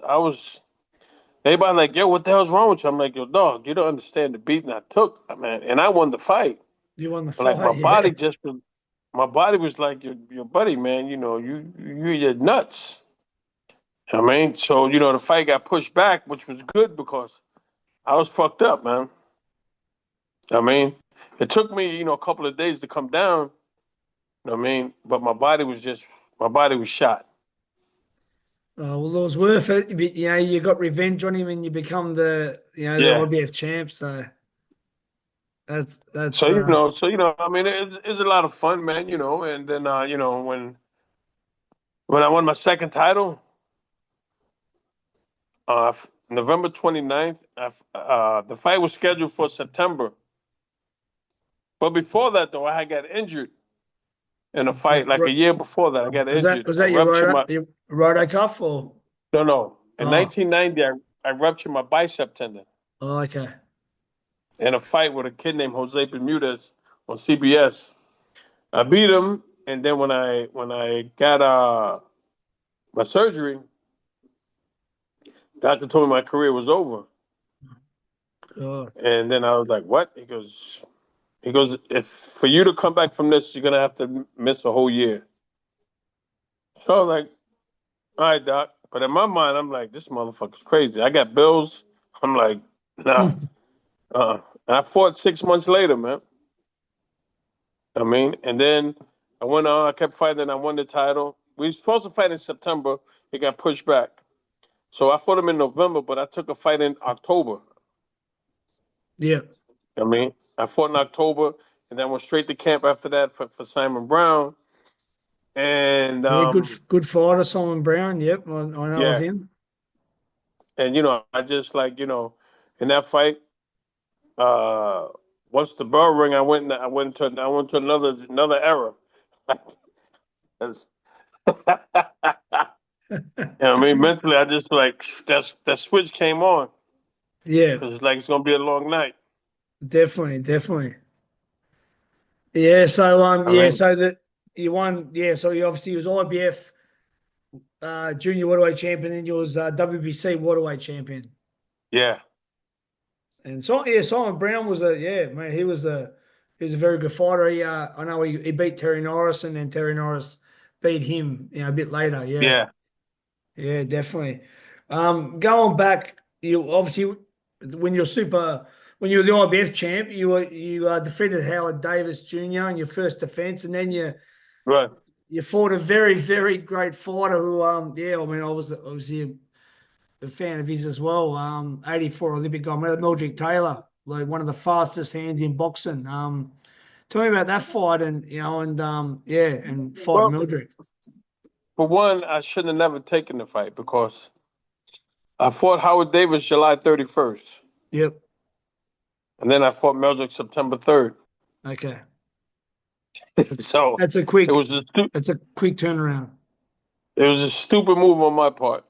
Speaker 2: everybody like, yo, what the hell's wrong with you? I'm like, yo, dog, you don't understand the beating I took, man. And I won the fight.
Speaker 1: You won the
Speaker 2: But like
Speaker 1: fight, yeah.
Speaker 2: my body was like, your buddy, man, you're nuts. I mean, so, the fight got pushed back, which was good because I was fucked up, man. I mean, it took me, a couple of days to come down. You know what I mean? But my body was shot.
Speaker 1: Well, it was worth it. You got revenge on him and you become the
Speaker 2: Yeah.
Speaker 1: IBF champ. So that's
Speaker 2: So, I mean, it's a lot of fun, man, and then, when I won my second title, November 29th, the fight was scheduled for September. But before that, though, I had got injured in a fight like a year before that. I got injured.
Speaker 1: Was
Speaker 2: I
Speaker 1: that your
Speaker 2: ruptured
Speaker 1: your roto cuff or?
Speaker 2: No. In
Speaker 1: Oh,
Speaker 2: 1990, I ruptured my bicep tendon
Speaker 1: okay.
Speaker 2: in a fight with a kid named Jose Bermudez on CBS. I beat him, and then when I got my surgery, doctor told me my career was over.
Speaker 1: God.
Speaker 2: And then I was like, "What?" He goes, if for you to come back from this, you're gonna have to miss a whole year. So I was like, all right, doc. But in my mind, I'm like, this motherfucker's crazy. I got bills. I'm like, nah. And I fought 6 months later, man. I mean, and then I went on. I kept fighting. I won the title. We were supposed to fight in September. It got pushed back. So I fought him in November, but I took a fight in October.
Speaker 1: Yeah.
Speaker 2: I mean, I fought in October, and then went straight to camp after that for Simon Brown. And
Speaker 1: Yeah, good fighter, Simon Brown. Yep, I know of
Speaker 2: yeah,
Speaker 1: him.
Speaker 2: and I just like in that fight. Uh, Once the bell rang, I went to another era. That's- I mean, mentally, I just like that switch came on
Speaker 1: Yeah,
Speaker 2: because it's like it's gonna be a long night.
Speaker 1: definitely. Yeah, so
Speaker 2: I
Speaker 1: yeah,
Speaker 2: mean,
Speaker 1: so that you won. Yeah, so you obviously was IBF junior waterweight champion, and you was WBC waterweight champion.
Speaker 2: yeah,
Speaker 1: And so yeah, Simon Brown was man, he was a very good fighter. I know he beat Terry Norris, and then Terry Norris beat him, a bit later. Yeah,
Speaker 2: yeah.
Speaker 1: yeah, definitely. Going back, you obviously when you were the IBF champ, you defeated Howard Davis Jr. in your first defense, and then
Speaker 2: Right.
Speaker 1: you fought a very very great fighter who I mean I was obviously a fan of his as well. 84 Olympic gold medal, Meldrick Taylor, like one of the fastest hands in boxing. Tell me about that fight and fighting
Speaker 2: Well,
Speaker 1: Meldrick.
Speaker 2: for one, I shouldn't have never taken the fight because I fought Howard Davis July 31st,
Speaker 1: Yep.
Speaker 2: and then I fought Meldrick September 3rd.
Speaker 1: Okay.
Speaker 2: So
Speaker 1: That's a
Speaker 2: it
Speaker 1: quick
Speaker 2: was a
Speaker 1: that's a quick turnaround.
Speaker 2: it was a stupid move on my part.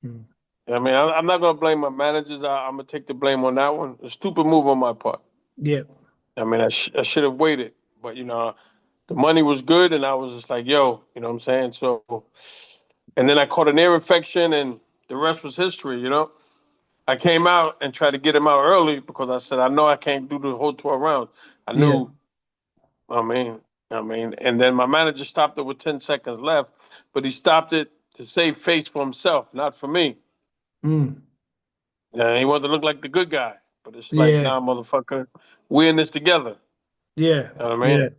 Speaker 1: Hmm.
Speaker 2: I mean, I'm not gonna blame my managers. I'm gonna take the blame on that one. A stupid move on my part.
Speaker 1: Yep.
Speaker 2: I mean, I should have waited, but the money was good, and I was just like, yo, you know what I'm saying? So, and then I caught an ear infection, and the rest was history. I came out and tried to get him out early because I said I know I can't do the whole 12 rounds. I
Speaker 1: Yeah.
Speaker 2: knew. I mean, and then my manager stopped it with 10 seconds left, but he stopped it to save face for himself, not for me.
Speaker 1: Mm.
Speaker 2: Yeah, he wanted to look like the good guy, but it's like,
Speaker 1: Yeah.
Speaker 2: nah, motherfucker, we in this together.
Speaker 1: Yeah.
Speaker 2: You know what I mean?
Speaker 1: Yeah.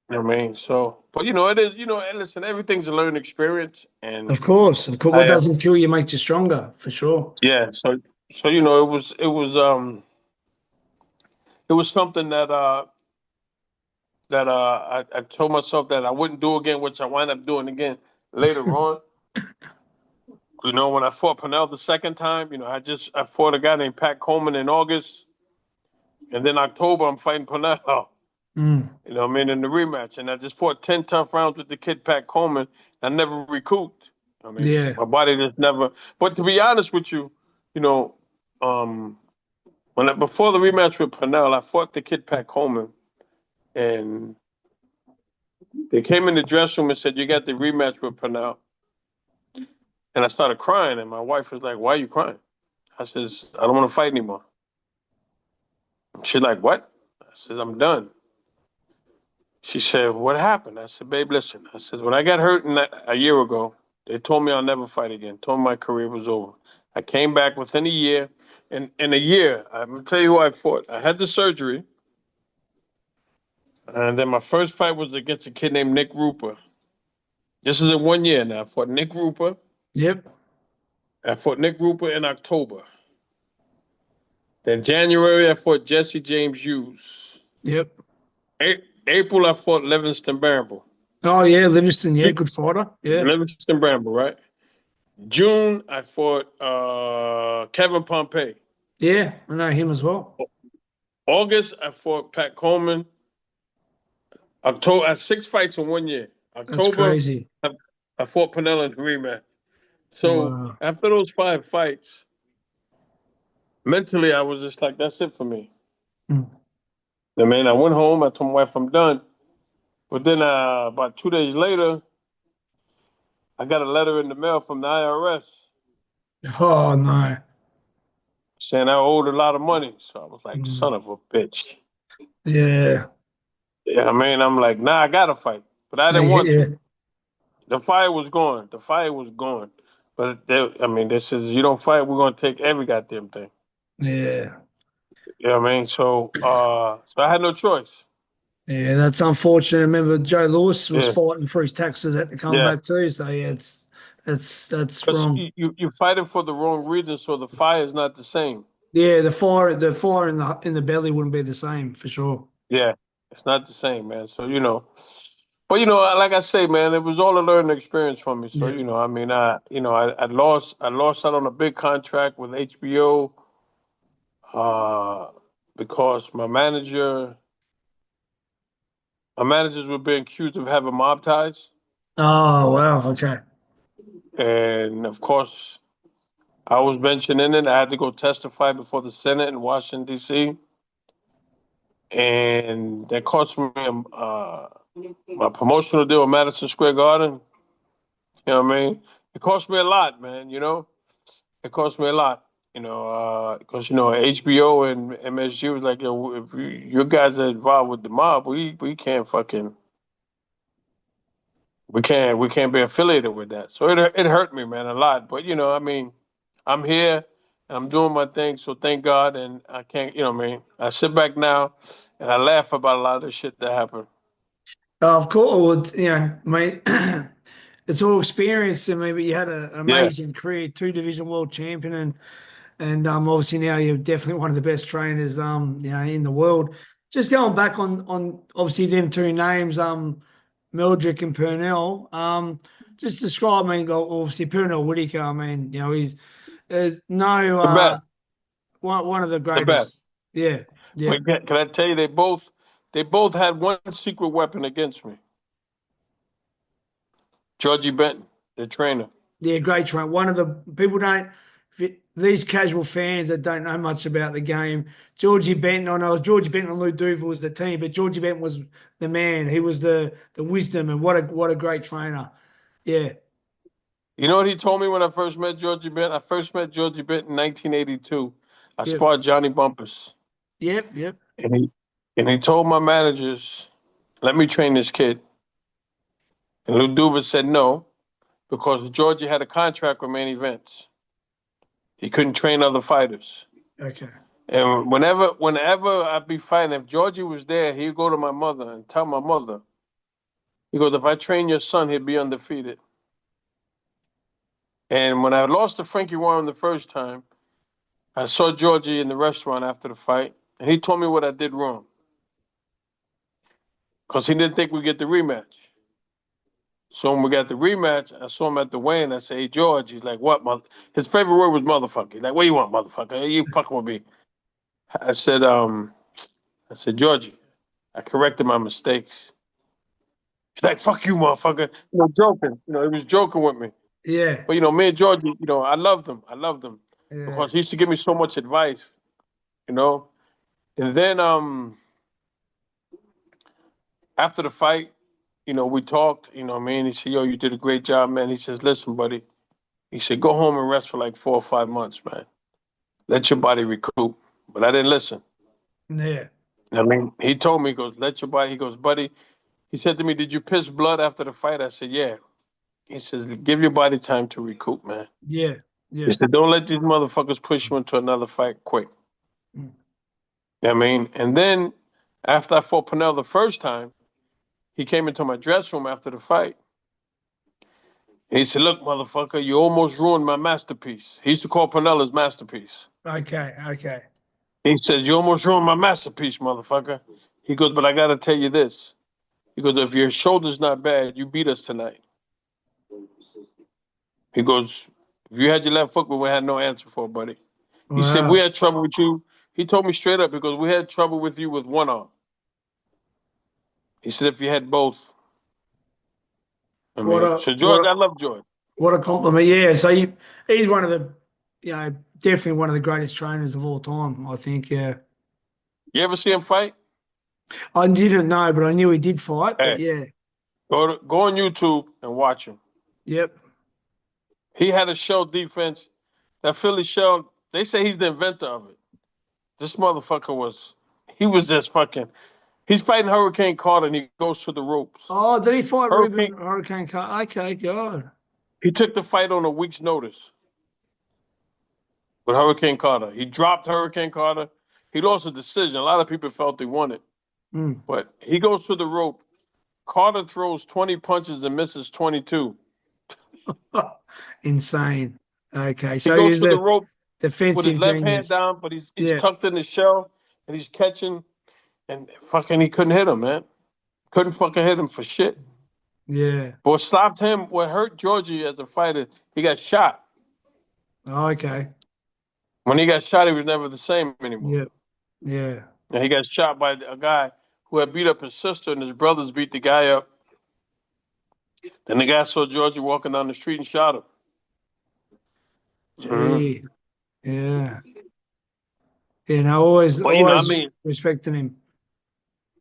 Speaker 2: You know what I mean? So, but it is. And listen, everything's a learning experience, and
Speaker 1: Of course. Of course. What
Speaker 2: I,
Speaker 1: doesn't kill you makes you stronger, for sure.
Speaker 2: yeah. So it was something that I told myself that I wouldn't do again, which I wind up doing again later on. When I fought Pernell the second time, I fought a guy named Pat Coleman in August, and then October I'm fighting Pernell.
Speaker 1: Mm.
Speaker 2: In the rematch, and I just fought 10 tough rounds with the kid Pat Coleman. I never recouped.
Speaker 1: Yeah.
Speaker 2: My body just never. But to be honest with you, you know, um, before the rematch with Pernell, I fought the kid Pat Coleman, and they came in the dressing room and said, "You got the rematch with Pernell." And I started crying, and my wife was like, "Why are you crying?" I says, "I don't want to fight anymore." She's like, "What?" I says, "I'm done." She said, "What happened?" I said, "Babe, listen." I said, "When I got hurt a year ago, they told me I'll never fight again. Told me my career was over. I came back within a year. And in a year, I'm going to tell you who I fought. I had the surgery. And then my first fight was against a kid named Nick Rooper. This is in 1 year now. I fought Nick Rooper.
Speaker 1: Yep.
Speaker 2: I fought Nick Rooper in October. Then January, I fought Jesse James Hughes.
Speaker 1: Yep.
Speaker 2: April, I fought Livingston Bramble.
Speaker 1: Oh yeah, Livingston. Yeah, good fighter. Yeah.
Speaker 2: Livingston Bramble, right? June, I fought Kevin Pompey.
Speaker 1: Yeah, I know him as well.
Speaker 2: August, I fought Pat Coleman. October, I had 6 fights in 1 year.
Speaker 1: That's
Speaker 2: October,
Speaker 1: crazy.
Speaker 2: I fought Pernell in the rematch. So
Speaker 1: Wow.
Speaker 2: after those 5 fights, mentally, I was just like, that's it for me.
Speaker 1: Mm.
Speaker 2: I went home. I told my wife I'm done. But then about 2 days later, I got a letter in the mail from the IRS
Speaker 1: Oh no.
Speaker 2: saying I owed a lot of money. So I was like,
Speaker 1: Mm.
Speaker 2: son of a bitch.
Speaker 1: Yeah.
Speaker 2: Yeah, I'm like, nah, I got to fight. But I didn't want
Speaker 1: Yeah.
Speaker 2: to. The fire was gone. The fire was gone. But they says, you don't fight, we're going to take every goddamn thing.
Speaker 1: Yeah.
Speaker 2: You know what I mean? So I had no choice.
Speaker 1: Yeah, that's unfortunate. I remember Joe Lewis was
Speaker 2: Yeah,
Speaker 1: fighting for his taxes at the
Speaker 2: yeah.
Speaker 1: comeback too. So yeah, that's
Speaker 2: Because
Speaker 1: wrong.
Speaker 2: you're fighting for the wrong reason, so the fire is not the same.
Speaker 1: Yeah, the fire in the belly wouldn't be the same for sure.
Speaker 2: Yeah, it's not the same, man. But like I say, man, it was all a learning experience for me. So
Speaker 1: Yeah.
Speaker 2: I lost out on a big contract with HBO, uh, because my managers were being accused of having mob ties,
Speaker 1: Oh wow. Okay.
Speaker 2: and of course, I was mentioned in it. I had to go testify before the Senate in Washington D.C., and that cost me my promotional deal with Madison Square Garden. You know what I mean? It cost me a lot, man. It cost me a lot. Because HBO and MSG was like, yo, if you guys are involved with the mob, we can't we can't be affiliated with that. So it hurt me, man, a lot. But I'm here and I'm doing my thing. So thank God, and I can't, I sit back now and I laugh about a lot of the shit that happened.
Speaker 1: Of course, well, mate, it's all experience. I mean, but you had an
Speaker 2: Yeah,
Speaker 1: amazing career, two-division world champion, and obviously now you're definitely one of the best trainers in the world. Just going back on obviously them two names, Meldrick and Pernell. Just describe, I mean, obviously Pernell Whitaker. I mean, he's there's no
Speaker 2: the best,
Speaker 1: one of the
Speaker 2: the best.
Speaker 1: greatest. Yeah, yeah,
Speaker 2: But can I tell you, they both had one secret weapon against me. Georgie Benton, the trainer.
Speaker 1: yeah. Great train. One of the people don't. These casual fans that don't know much about the game, Georgie Benton. I know it was Georgie Benton and Lou Duval was the team, but Georgie Benton was the man. He was the wisdom, and what a great trainer. Yeah.
Speaker 2: You know what he told me when I first met Georgie Benton? I first met Georgie Benton in 1982. I
Speaker 1: Yep.
Speaker 2: sparred Johnny Bumpus.
Speaker 1: Yep. Yep.
Speaker 2: And he told my managers, let me train this kid. And Lou Duva said no, because Georgie had a contract with Main Events. He couldn't train other fighters.
Speaker 1: Okay.
Speaker 2: And whenever I'd be fighting, if Georgie was there, he'd go to my mother and tell my mother, he goes, if I train your son, he'll be undefeated. And when I lost to Frankie Warren the first time, I saw Georgie in the restaurant after the fight, and he told me what I did wrong. Because he didn't think we'd get the rematch. So when we got the rematch, I saw him at the weigh-in. I said, hey, George. He's like, what, mother? His favorite word was motherfucker. He's like, what you want, motherfucker? Hey, you fucking with me. I said, Georgie, I corrected my mistakes. He's like, fuck you, motherfucker. Joking. He was joking with me.
Speaker 1: Yeah.
Speaker 2: But, me and Georgie, I loved him.
Speaker 1: Yeah.
Speaker 2: Because he used to give me so much advice, And then after the fight, we talked, He said, yo, you did a great job, man. He says, listen, buddy. He said, go home and rest for like 4 or 5 months, man. Let your body recoup. But I didn't listen.
Speaker 1: Yeah.
Speaker 2: He told me, he goes, let your body, he goes, buddy. He said to me, did you piss blood after the fight? I said, yeah. He says, give your body time to recoup, man.
Speaker 1: Yeah. Yeah.
Speaker 2: He said, don't let these motherfuckers push you into another fight quick. And then after I fought Pernell the first time, he came into my dressing room after the fight. And he said, look, motherfucker, you almost ruined my masterpiece. He used to call Pernell his masterpiece.
Speaker 1: Okay.
Speaker 2: He says, you almost ruined my masterpiece, motherfucker. He goes, but I got to tell you this. He goes, if your shoulder's not bad, you beat us tonight. He goes, if you had your left foot, we had no answer for it, buddy.
Speaker 1: Wow.
Speaker 2: He said, we had trouble with you. He told me straight up, because we had trouble with you with one arm. He said, if you had both. So George, I love George.
Speaker 1: What a compliment. Yeah. So he's one of the, definitely one of the greatest trainers of all time, I think. Yeah.
Speaker 2: You ever see him fight?
Speaker 1: I didn't know, but I knew he did fight. But yeah.
Speaker 2: Go on YouTube and watch him.
Speaker 1: Yep.
Speaker 2: He had a shell defense. That Philly shell, they say he's the inventor of it. This motherfucker was just fucking. He's fighting Hurricane Carter and he goes to the ropes.
Speaker 1: Oh, did he fight Hurricane Carter? Okay, God.
Speaker 2: He took the fight on a week's notice with Hurricane Carter. He dropped Hurricane Carter. He lost a decision. A lot of people felt he won it. But he goes to the rope. Carter throws 20 punches and misses 22.
Speaker 1: Insane. Okay,
Speaker 2: so he goes to the rope
Speaker 1: defensive
Speaker 2: with his left
Speaker 1: genius.
Speaker 2: hand down, but he's tucked in the shell and he's catching, and fucking he couldn't hit him, man. Couldn't fucking hit him for shit.
Speaker 1: Yeah.
Speaker 2: But what stopped him, what hurt Georgie as a fighter, he got shot.
Speaker 1: Oh, okay.
Speaker 2: When he got shot, he was never the same anymore.
Speaker 1: Yep. Yeah.
Speaker 2: And he got shot by a guy who had beat up his sister, and his brothers beat the guy up. Then the guy saw Georgie walking down the street and shot him.
Speaker 1: Gee. Yeah. Always respecting him.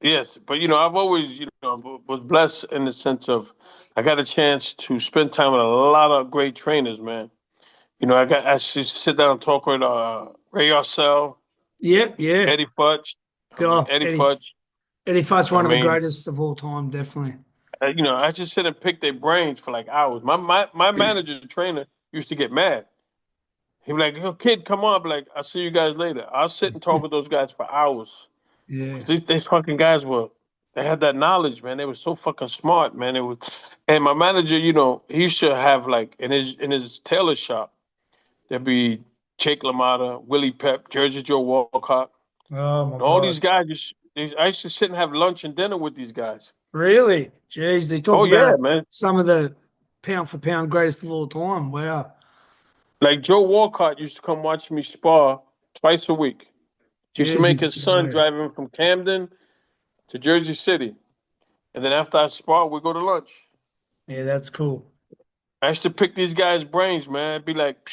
Speaker 2: Yes, but I've always was blessed in the sense of I got a chance to spend time with a lot of great trainers, man. I sit down and talk with Ray Arcel.
Speaker 1: Yep, yeah.
Speaker 2: Eddie Futch.
Speaker 1: Eddie Futch. Eddie Futch, one of the greatest of all time, definitely.
Speaker 2: I just sit and pick their brains for like hours. My manager, trainer, used to get mad. He'd be like, "Yo, kid, come on." I'd be like, "I'll see you guys later." I'll sit and talk with those guys for hours.
Speaker 1: Yeah.
Speaker 2: These fucking guys they had that knowledge, man. They were so fucking smart, man. And my manager, he used to have like in his tailor shop, there'd be Jake LaMotta, Willie Pep, Jersey Joe Walcott.
Speaker 1: Oh my God.
Speaker 2: All these guys, I used to sit and have lunch and dinner with these guys.
Speaker 1: Really? Jeez, they talk about
Speaker 2: man.
Speaker 1: Some of the pound for pound greatest of all time. Wow.
Speaker 2: Like Joe Walcott used to come watch me spar twice a week. He used to make his son drive him from Camden to Jersey City. And then after I spar, we go to lunch.
Speaker 1: Yeah, that's cool.
Speaker 2: I used to pick these guys' brains, man. I'd be like,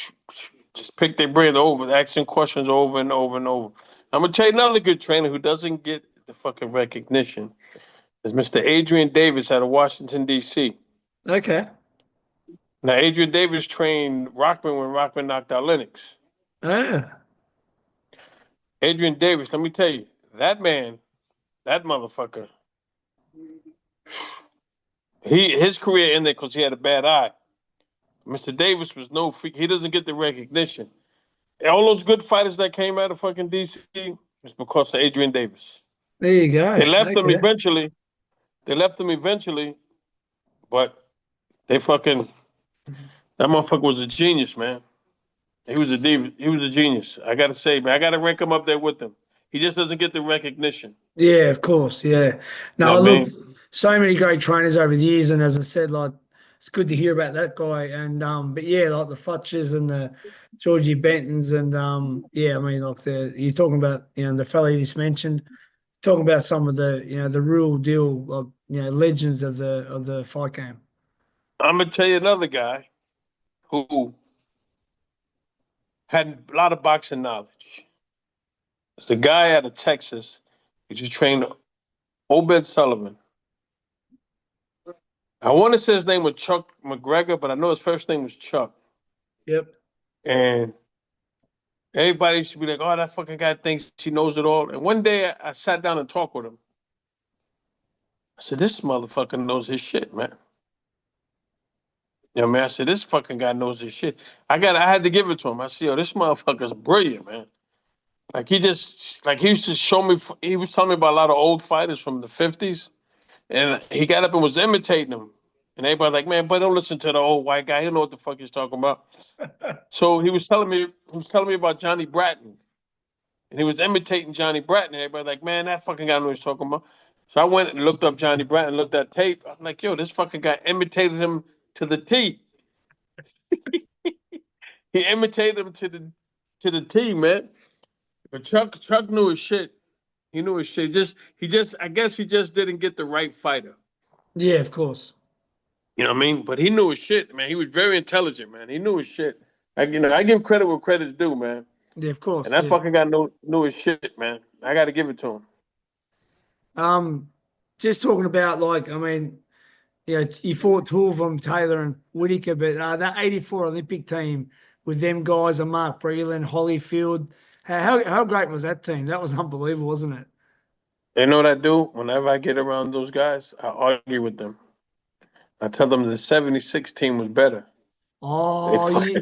Speaker 2: just pick their brain over, asking questions over and over and over. I'm going to tell you another good trainer who doesn't get the fucking recognition is Mr. Adrian Davis out of Washington, D.C.
Speaker 1: Okay.
Speaker 2: Now, Adrian Davis trained Rockman when Rockman knocked out Lennox.
Speaker 1: Yeah.
Speaker 2: Adrian Davis, let me tell you, that man, that motherfucker, his career ended because he had a bad eye. Mr. Davis was no freak. He doesn't get the recognition. All those good fighters that came out of fucking DC is because of Adrian Davis.
Speaker 1: There you go.
Speaker 2: They left him eventually. But they fucking that motherfucker was a genius, man. He was a diva. He was a genius. I gotta say, man, I gotta rank him up there with them. He just doesn't get the recognition.
Speaker 1: Yeah, of course. Yeah. No,
Speaker 2: You know
Speaker 1: look, so many great trainers over the years, and as I said, like it's good to hear about that guy. And but yeah, like the Futches and the Georgie Bentons, and yeah, I mean, like you're talking about the fellow you just mentioned, talking about some of the the real deal of legends of the fight game.
Speaker 2: I'm gonna tell you another guy who had a lot of boxing knowledge. It's the guy out of Texas who just trained Obed Sullivan. I want to say his name was Chuck McGregor, but I know his first name was Chuck.
Speaker 1: Yep.
Speaker 2: And everybody should be like, oh, that fucking guy thinks he knows it all. And one day I sat down and talked with him. I said, this motherfucker knows his shit, man. You know, man, I said, this fucking guy knows his shit. I had to give it to him. I said, yo, this motherfucker's brilliant, man. Like he used to show me, he was telling me about a lot of old fighters from the 50s. And he got up and was imitating them. And everybody like, man, but don't listen to the old white guy. He don't know what the fuck he's talking about. So he was telling me about Johnny Bratton. And he was imitating Johnny Bratton. And everybody like, man, that fucking guy knows what he's talking about. So I went and looked up Johnny Bratton, looked at tape. I'm like, yo, this fucking guy imitated him to the T. He imitated him to the T, man. But Chuck knew his shit. He knew his shit. I guess he just didn't get the right fighter.
Speaker 1: Yeah, of course.
Speaker 2: You know what I mean? But he knew his shit, man. He was very intelligent, man. He knew his shit. I give credit where credit's due, man.
Speaker 1: Yeah, of course.
Speaker 2: And that fucking guy knew his shit, man. I got to give it to
Speaker 1: him. Just talking about he fought two of them, Taylor and Whitaker, but that '84 Olympic team with them guys and Mark Breland, Holyfield. How great was that team? That was unbelievable, wasn't it?
Speaker 2: You know what I do? Whenever I get around those guys, I argue with them. I tell them the '76 team was better.
Speaker 1: Oh, yeah.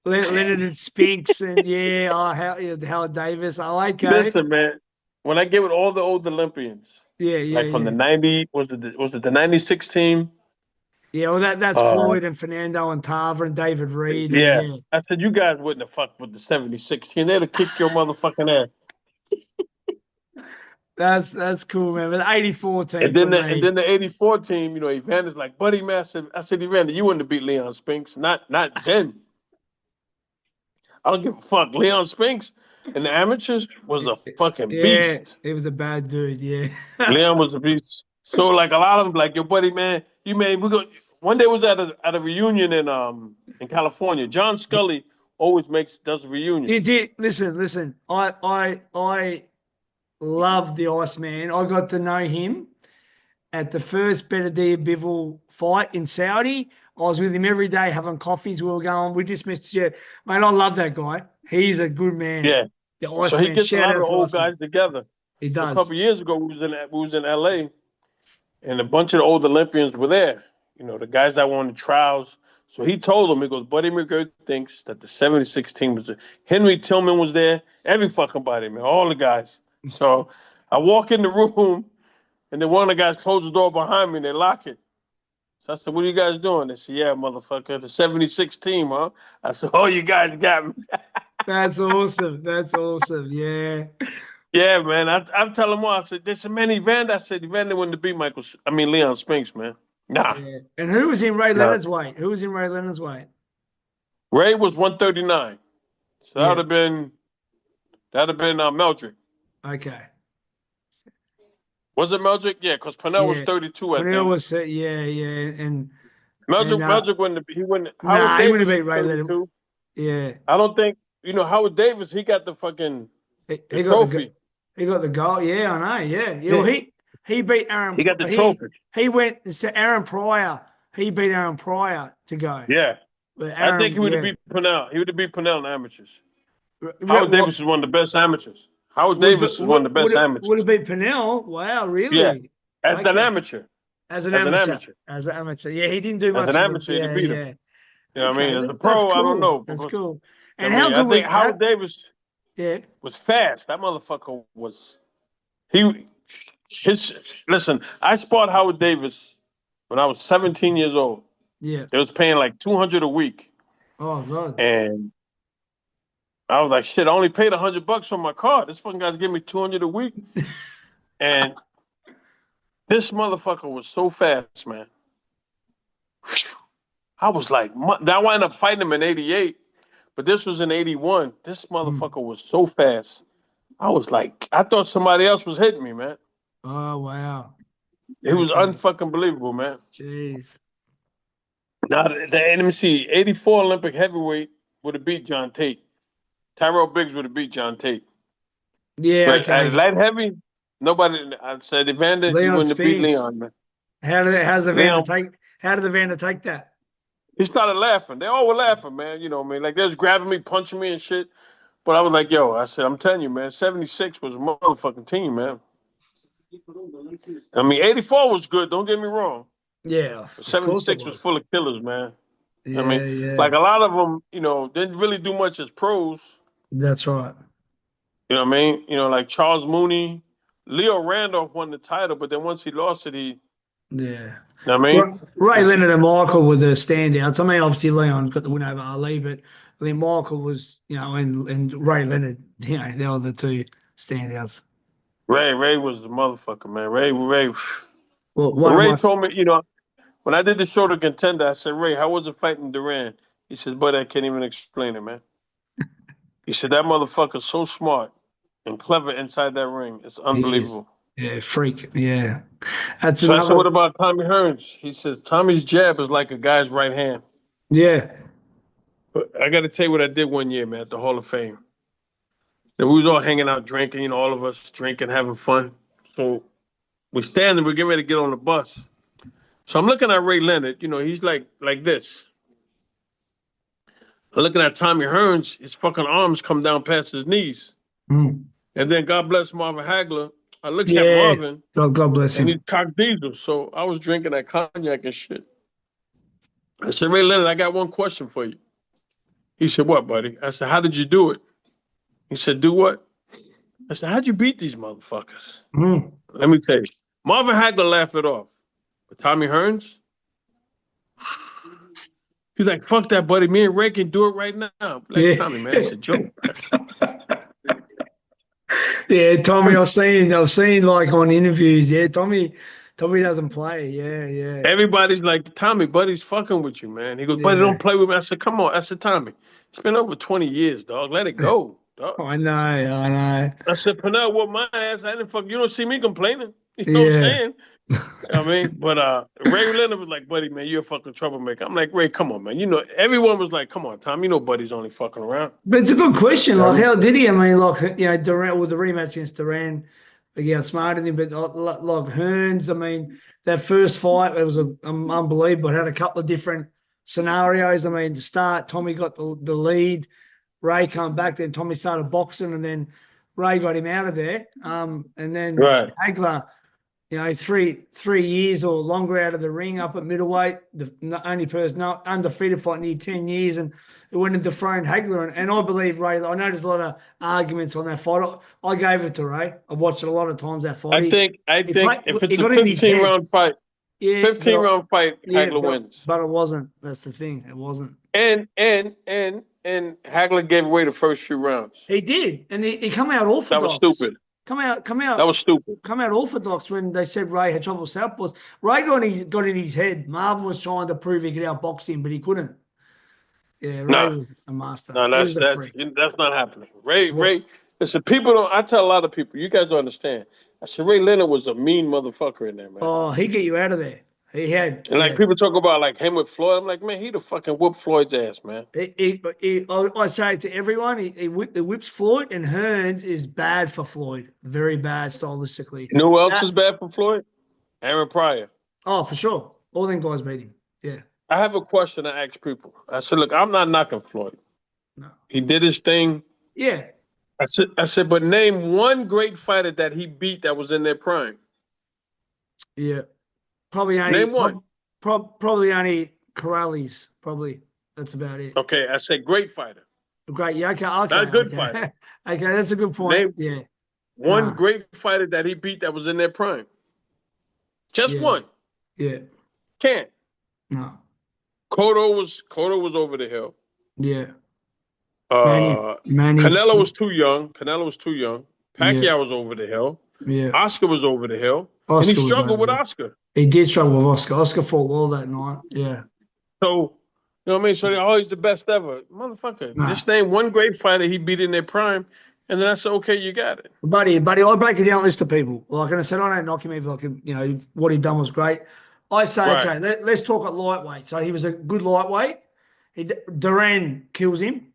Speaker 1: Leonard and Spinks and Howard Davis. I like it.
Speaker 2: Listen, man. When I get with all the old Olympians, from the '90, was it the '96 team?
Speaker 1: Yeah, well, that's Floyd and Fernando and Tarver and David Reed.
Speaker 2: Yeah. I said, you guys wouldn't have fucked with the '76 team. They'd have kicked your motherfucking
Speaker 1: ass. That's cool, man. But the '84 team.
Speaker 2: And then the '84 team, Evander's like, Buddy Massive. I said, Evander, you wouldn't have beat Leon Spinks. Not then. I don't give a fuck. Leon Spinks in the amateurs was a fucking beast.
Speaker 1: He was a bad dude, yeah.
Speaker 2: Leon was a beast. So like a lot of them like, yo, buddy, man, one day was at a reunion in California. John Scully always does a reunion.
Speaker 1: He did. Listen. I love the Iceman. I got to know him at the first Benadir Bivol fight in Saudi. I was with him every day having coffees. We just missed you. Mate, I love that guy. He's a good man.
Speaker 2: Yeah.
Speaker 1: The Iceman.
Speaker 2: So he gets a lot of old guys together.
Speaker 1: He does.
Speaker 2: A couple of years ago, we was in LA, and a bunch of the old Olympians were there. The guys that won the trials. So he told them, he goes, Buddy McGirt thinks that the '76 team was there. Henry Tillman was there. Every fucking body, man. All the guys. So I walk in the room, and then one of the guys closed the door behind me, and they lock it. So I said, what are you guys doing? They said, yeah, motherfucker, the '76 team, huh? I said, oh, you guys got me.
Speaker 1: That's awesome. Yeah.
Speaker 2: Yeah, man. I'm telling them all. I said, there's a man Evander. I said, Evander wanted to beat Leon Spinks, man. Nah.
Speaker 1: Yeah. And who was in Ray Leonard's weight?
Speaker 2: Ray was 139. So that would have been Meldrick.
Speaker 1: Okay.
Speaker 2: Was it Meldrick? Yeah, because Pernell was 32 at the
Speaker 1: Pernell was, and
Speaker 2: Meldrick wouldn't. He wouldn't.
Speaker 1: He wouldn't beat Ray Leonard. Yeah.
Speaker 2: I don't think Howard Davis. He got the fucking trophy.
Speaker 1: He got the goal. Yeah, I know. Yeah. Well, he beat Aaron.
Speaker 2: He got the trophy.
Speaker 1: He went to Aaron Pryor. He beat Aaron Pryor to go.
Speaker 2: Yeah. I think he would have beat Pernell. He would have beat Pernell in amateurs. Howard Davis is one of the best amateurs. Would have beat
Speaker 1: Pernell. Wow, really?
Speaker 2: Yeah. As an amateur.
Speaker 1: As an amateur. Yeah, he didn't do much.
Speaker 2: As an amateur, he beat him. You know what I
Speaker 1: Okay,
Speaker 2: mean? As a
Speaker 1: that's
Speaker 2: pro, I don't
Speaker 1: cool.
Speaker 2: know.
Speaker 1: That's
Speaker 2: Because,
Speaker 1: cool.
Speaker 2: I
Speaker 1: And how
Speaker 2: mean, I
Speaker 1: good
Speaker 2: think
Speaker 1: was
Speaker 2: Howard Davis
Speaker 1: yeah.
Speaker 2: was fast. That motherfucker was his listen, I sparred Howard Davis when I was 17 years old.
Speaker 1: Yeah.
Speaker 2: They was paying like 200 a week.
Speaker 1: Oh God.
Speaker 2: And I was like, shit, I only paid $100 on my card. This fucking guy's giving me 200 a week. And this motherfucker was so fast, man. I was like, I wound up fighting him in 88, but this was in 81. This motherfucker was so fast. I was like, I thought somebody else was hitting me, man.
Speaker 1: Oh wow.
Speaker 2: It was
Speaker 1: Okay.
Speaker 2: unfucking believable, man.
Speaker 1: Jeez.
Speaker 2: Now, let me see, 84 Olympic heavyweight would have beat John Tate. Tyrell Biggs would have beat John Tate.
Speaker 1: Yeah,
Speaker 2: But at
Speaker 1: okay.
Speaker 2: light heavy, nobody. I said Evander, he
Speaker 1: Leon
Speaker 2: wouldn't have beat
Speaker 1: Spinks.
Speaker 2: Leon, man.
Speaker 1: How's Evander
Speaker 2: Leon,
Speaker 1: take how did Evander take that?
Speaker 2: he started laughing. They all were laughing, man. You know what I mean? Like, they was grabbing me, punching me and shit. But I was like, yo, I said, I'm telling you, man, 76 was a motherfucking team, man. I mean, 84 was good, don't get me wrong.
Speaker 1: Yeah,
Speaker 2: But
Speaker 1: of course it
Speaker 2: 76 was
Speaker 1: was.
Speaker 2: full of killers, man. I
Speaker 1: Yeah,
Speaker 2: mean,
Speaker 1: yeah.
Speaker 2: like a lot of them, didn't really do much as pros.
Speaker 1: That's right.
Speaker 2: You know what I mean? Like Charles Mooney, Leo Randolph won the title, but then once he lost it,
Speaker 1: Yeah.
Speaker 2: you know what I mean?
Speaker 1: Ray Leonard and Michael were the standouts. I mean, obviously Leon got the win over Ali, but I think Michael was, and Ray Leonard, they were the two standouts.
Speaker 2: Ray was the motherfucker, man. Ray.
Speaker 1: Well,
Speaker 2: But
Speaker 1: one of
Speaker 2: Ray
Speaker 1: my
Speaker 2: told me, when I did the show to Contender, I said, Ray, how was it fighting Duran? He says, buddy, I can't even explain it, man. He said, that motherfucker's so smart and clever inside that ring. It's
Speaker 1: he is,
Speaker 2: unbelievable.
Speaker 1: yeah, freak, yeah. That's
Speaker 2: So I said, what
Speaker 1: another,
Speaker 2: about Tommy Hearns? He says, Tommy's jab is like a guy's right hand.
Speaker 1: yeah,
Speaker 2: But I got to tell you what I did one year, man, at the Hall of Fame. And we was all hanging out drinking, all of us drinking, having fun. So we're standing, we're getting ready to get on the bus. So I'm looking at Ray Leonard, he's like this. I'm looking at Tommy Hearns, his fucking arms come down past his knees.
Speaker 1: mm.
Speaker 2: And then God bless Marvin Hagler. I look at
Speaker 1: Yeah.
Speaker 2: Marvin,
Speaker 1: God bless
Speaker 2: and he's
Speaker 1: him.
Speaker 2: cock diesel. So I was drinking that cognac and shit. I said, Ray Leonard, I got one question for you. He said, what, buddy? I said, how did you do it? He said, do what? I said, how'd you beat these motherfuckers?
Speaker 1: Mm.
Speaker 2: Let me tell you. Marvin Hagler laughed it off. But Tommy Hearns, he's like, fuck that, buddy. Me and Ray can do it right now. I'm like,
Speaker 1: Yeah.
Speaker 2: Tommy, man, it's a joke.
Speaker 1: Yeah, Tommy, I've seen like on interviews. Yeah, Tommy doesn't play. Yeah, yeah.
Speaker 2: Everybody's like, Tommy, buddy's fucking with you, man. He goes, buddy,
Speaker 1: Yeah.
Speaker 2: don't play with me. I said, come on. I said, Tommy, it's been over 20 years, dog. Let it go, dog.
Speaker 1: I know.
Speaker 2: I said, Pernell, whoop my ass. I didn't fuck. You don't see me complaining. You know what I'm
Speaker 1: Yeah.
Speaker 2: saying? I mean, but Ray Leonard was like, buddy, man, you're a fucking troublemaker. I'm like, Ray, come on, man. Everyone was like, come on, Tom. Buddy's only fucking around.
Speaker 1: But it's a good question. Like, how did he? I mean, like, Durant with the rematch against Duran, he outsmarted him. But like Hearns, I mean, that first fight, it was unbelievable. It had a couple of different scenarios. I mean, to start, Tommy got the lead. Ray came back, then Tommy started boxing, and then Ray got him out of there. And then
Speaker 2: Right.
Speaker 1: Hagler, 3 years or longer out of the ring up at middleweight, the only person undefeated fight near 10 years, and it went into dethroned Hagler. And I believe Ray, I know there's a lot of arguments on that fight. I gave it to Ray. I've watched it a lot of times, that fight.
Speaker 2: I think if it's a 15-round fight,
Speaker 1: yeah,
Speaker 2: 15-round fight,
Speaker 1: yeah,
Speaker 2: Hagler wins.
Speaker 1: But it wasn't. That's the thing. It wasn't.
Speaker 2: And Hagler gave away the first few rounds.
Speaker 1: He did. And he come out orthodox.
Speaker 2: That was stupid.
Speaker 1: Come out.
Speaker 2: That was stupid.
Speaker 1: Come out orthodox when they said Ray had trouble with southpaws. Ray got in his head. Marvin was trying to prove he could outbox him, but he couldn't. Yeah, Ray was a master.
Speaker 2: No, that's not happening. Ray. Listen, I tell a lot of people, you guys don't understand. I said Ray Leonard was a mean motherfucker in there, man.
Speaker 1: Oh, he'd get you out of there. He had.
Speaker 2: And like people talk about like him with Floyd. I'm like, man, he'd have fucking whooped Floyd's ass, man.
Speaker 1: I say it to everyone, he whips Floyd, and Hearns is bad for Floyd. Very bad stylistically.
Speaker 2: You know who else is bad for Floyd? Aaron Pryor.
Speaker 1: Oh, for sure. All them guys beat him. Yeah.
Speaker 2: I have a question I ask people. I said, look, I'm not knocking Floyd.
Speaker 1: No.
Speaker 2: He did his thing.
Speaker 1: Yeah.
Speaker 2: I said, but name one great fighter that he beat that was in their prime.
Speaker 1: Yeah. Probably only.
Speaker 2: Name one.
Speaker 1: Probably only Corrales. Probably. That's about it.
Speaker 2: Okay, I said great fighter.
Speaker 1: Great. Yeah. Okay.
Speaker 2: Not a good fighter.
Speaker 1: Okay, that's a good point.
Speaker 2: Name one great fighter that he beat that was in their prime. Just one.
Speaker 1: Yeah.
Speaker 2: Can't.
Speaker 1: No.
Speaker 2: Cotto was over the hill.
Speaker 1: Yeah.
Speaker 2: Canelo was too young. Pacquiao was over the hill.
Speaker 1: Yeah.
Speaker 2: Oscar was over the hill. And he struggled with Oscar.
Speaker 1: He did struggle with Oscar. Oscar fought well that night. Yeah.
Speaker 2: So, you know what I mean? So he's the best ever. Motherfucker. Just name one great fighter he beat in their prime. And then I said, okay, you got it.
Speaker 1: Buddy, I break it down a list of people. Like I said, I don't knock him if what he done was great. I say, okay, let's talk at lightweight. So he was a good lightweight. Duran kills him.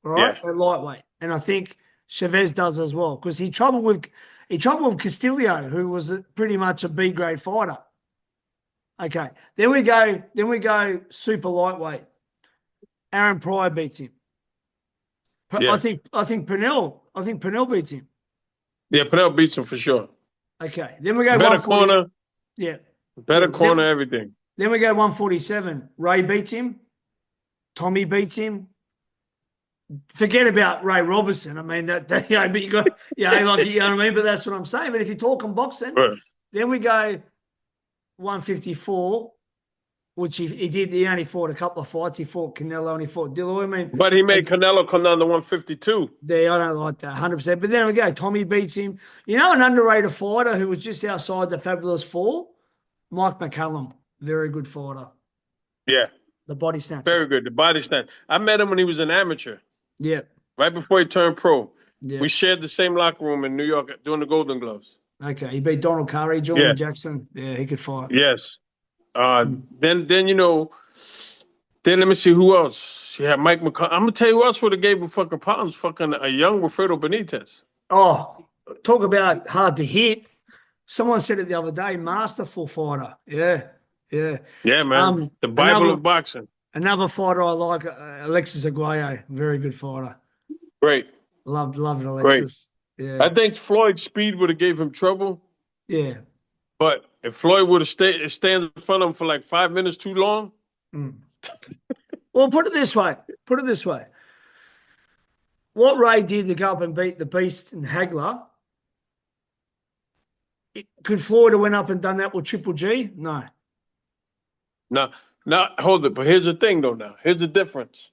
Speaker 1: All right, at lightweight. And I think Chavez does as well. Because he troubled with Castillo, who was pretty much a B grade fighter. Okay. Then we go super lightweight. Aaron Pryor beats him. Yeah. I think Pernell beats him.
Speaker 2: Yeah, Pernell beats him for sure.
Speaker 1: Okay. Then we go
Speaker 2: better corner.
Speaker 1: Yeah.
Speaker 2: Better corner, everything.
Speaker 1: Then we go 147. Ray beats him. Tommy beats him. Forget about Ray Robertson. I mean that but you got like you know what I mean. But that's what I'm saying. But if you're talking boxing, then we go 154. Which he did. He only fought a couple of fights. He fought Canelo and he fought Dillo. I mean,
Speaker 2: but he made Canelo come down to 152.
Speaker 1: Yeah, I don't like that 100%. But then we go. Tommy beats him. You know, an underrated fighter who was just outside the Fabulous Four, Mike McCallum, very good fighter.
Speaker 2: Yeah,
Speaker 1: the body snatcher.
Speaker 2: Very good. The body snatcher. I met him when he was an amateur.
Speaker 1: Yeah.
Speaker 2: Right before he turned pro.
Speaker 1: Yeah.
Speaker 2: We shared the same locker room in New York doing the Golden Gloves.
Speaker 1: Okay, he beat Donald Curry, Jordan Jackson. Yeah, he could fight.
Speaker 2: Yes. Then let me see who else. Yeah, Mike McConnell. I'm gonna tell you who else would have gave him fucking pounds. Fucking a young Wilfredo Benitez.
Speaker 1: Oh, talk about hard to hit. Someone said it the other day. Masterful fighter. Yeah.
Speaker 2: Yeah, man. The Bible of boxing.
Speaker 1: Another fighter I like, Alexis Aguayo. Very good fighter.
Speaker 2: Great.
Speaker 1: Loved Alexis. Great. Yeah.
Speaker 2: I think Floyd's speed would have gave him trouble.
Speaker 1: Yeah.
Speaker 2: But if Floyd would have stayed in front of him for like 5 minutes too long.
Speaker 1: Well, put it this way. What Ray did to go up and beat the Beast and Hagler, could Floyd have went up and done that with Triple G? No.
Speaker 2: No, hold it. But here's the thing, though, now. Here's the difference.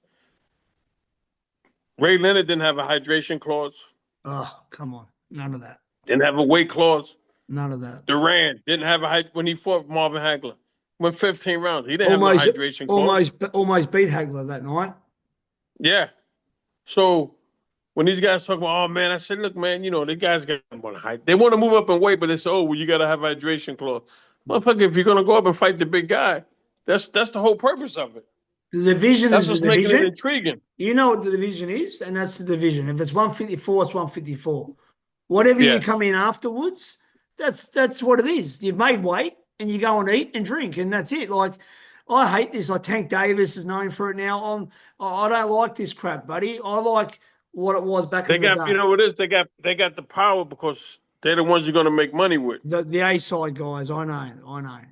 Speaker 2: Ray Leonard didn't have a hydration clause.
Speaker 1: Oh, come on. None of that.
Speaker 2: Didn't have a weight clause.
Speaker 1: None of that.
Speaker 2: Duran didn't have when he fought Marvin Hagler. Went 15 rounds. He didn't have a hydration clause.
Speaker 1: Almost beat Hagler that night.
Speaker 2: Yeah. So when these guys talk about, oh, man, I said, look, man, the guys got to height. They want to move up in weight, but they say, oh, well, you got to have a hydration clause. Motherfucker, if you're going to go up and fight the big guy, that's the whole purpose of it.
Speaker 1: The division
Speaker 2: that's what's making it intriguing.
Speaker 1: You know what the division is, and that's the division. If it's 154, it's 154. Whatever you come in afterwards, that's what it is. You've made weight and you go and eat and drink, and that's it. Like, I hate this. Like, Tank Davis is known for it now. I don't like this crap, buddy. I like what it was back in the day.
Speaker 2: You know what it is? They got the power because they're the ones you're going to make money with.
Speaker 1: The A-side guys, I know.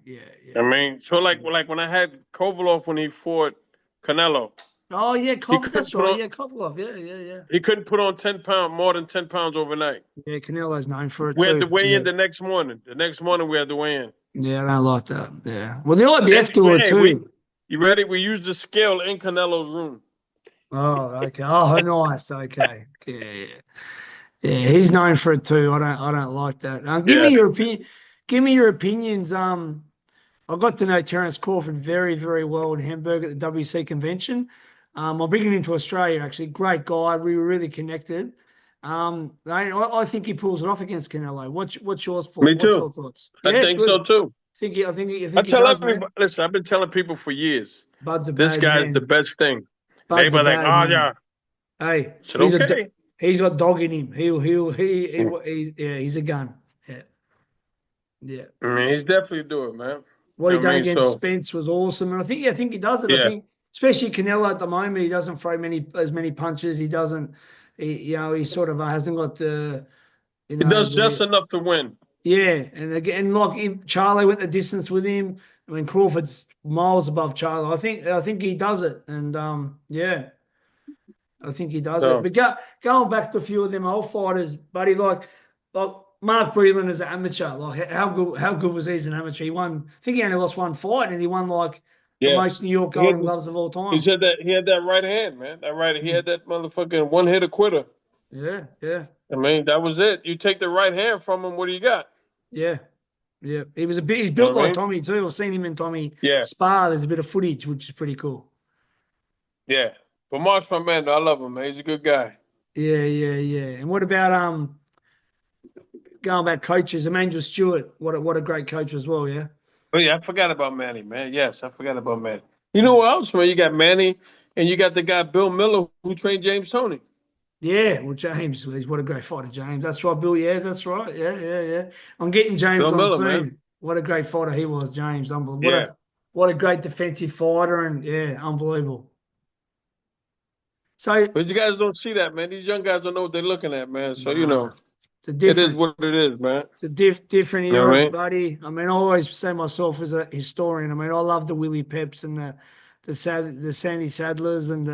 Speaker 1: Yeah.
Speaker 2: I mean, so like when I had Kovalev when he fought Canelo.
Speaker 1: Oh, yeah, that's right. Kovalev. Yeah.
Speaker 2: He couldn't put on more than 10 pounds overnight.
Speaker 1: Yeah, Canelo's known for it,
Speaker 2: We had to weigh in the next morning. The next morning we had to weigh in.
Speaker 1: Yeah, I don't like that. Yeah. Well, the IBF do it too.
Speaker 2: You ready? We used the scale in Canelo's room.
Speaker 1: Oh, okay. Oh, nice. Okay. Yeah. Yeah, he's known for it too. I don't like that. Give me your opinion. Give me your opinions. I got to know Terence Crawford very, very well in Hamburg at the WC convention. I'm bringing him to Australia, actually. Great guy. We were really connected. I think he pulls it off against Canelo. What's yours for?
Speaker 2: Me too.
Speaker 1: What's your thoughts?
Speaker 2: I think so too.
Speaker 1: I think he does,
Speaker 2: listen, I've been telling people for years.
Speaker 1: Bud's a
Speaker 2: this guy's
Speaker 1: man.
Speaker 2: the best thing.
Speaker 1: Bud's
Speaker 2: like, oh yeah.
Speaker 1: Hey,
Speaker 2: okay.
Speaker 1: He's got dog in him. He's a gun. Yeah.
Speaker 2: I mean, he's definitely do it, man.
Speaker 1: What he done against Spence was awesome, and I think he does it.
Speaker 2: Yeah.
Speaker 1: I think, especially Canelo at the moment, he doesn't throw as many punches. He doesn't. He sort of hasn't got the.
Speaker 2: He does just enough to win.
Speaker 1: Yeah, and again, like Charlie went the distance with him. I mean, Crawford's miles above Charlie. I think he does it, and yeah, I think he does it.
Speaker 2: So
Speaker 1: But going back to a few of them old fighters, buddy, like Mark Breland as an amateur, like how good was he as an amateur? He won. I think he only lost one fight, and he won like the
Speaker 2: yeah,
Speaker 1: most New York
Speaker 2: he had,
Speaker 1: Golden Gloves of all
Speaker 2: he
Speaker 1: time.
Speaker 2: said that he had that right hand, man. That right, he
Speaker 1: Mm.
Speaker 2: had that motherfucking one hitter quitter.
Speaker 1: Yeah, yeah,
Speaker 2: I mean, that was it. You take the right hand from him, what do you got?
Speaker 1: yeah, yeah. He's
Speaker 2: You know
Speaker 1: built
Speaker 2: what I
Speaker 1: like
Speaker 2: mean?
Speaker 1: Tommy too. I've seen him in Tommy
Speaker 2: Yeah,
Speaker 1: spar. There's a bit of footage, which is pretty cool.
Speaker 2: yeah. But Mark's my man, though. I love him, man. He's a good guy.
Speaker 1: Yeah, yeah, yeah. And what about going back coaches? Emmanuel Stewart, what a great coach as well. Yeah.
Speaker 2: Oh yeah, I forgot about Manny, man. Yes, I forgot about Manny. You know what else, man? You got Manny, and you got the guy Bill Miller who trained James Toney.
Speaker 1: Yeah, well, James, what a great fighter, James. That's right, Bill. Yeah, that's right. Yeah, yeah, yeah. I'm getting James
Speaker 2: Bill
Speaker 1: on
Speaker 2: Miller, man.
Speaker 1: soon. What a great fighter he was, James. Unbelievable.
Speaker 2: Yeah.
Speaker 1: What a great defensive fighter, and yeah, unbelievable. So
Speaker 2: But you guys don't see that, man. These young guys don't know what they're looking at, man. So,
Speaker 1: it's a
Speaker 2: it is
Speaker 1: different,
Speaker 2: what it is, man.
Speaker 1: it's a different
Speaker 2: You know what I
Speaker 1: era,
Speaker 2: mean?
Speaker 1: buddy. I mean, I always say myself as a historian. I mean, I love the Willie Peps and the Sandy Sadlers and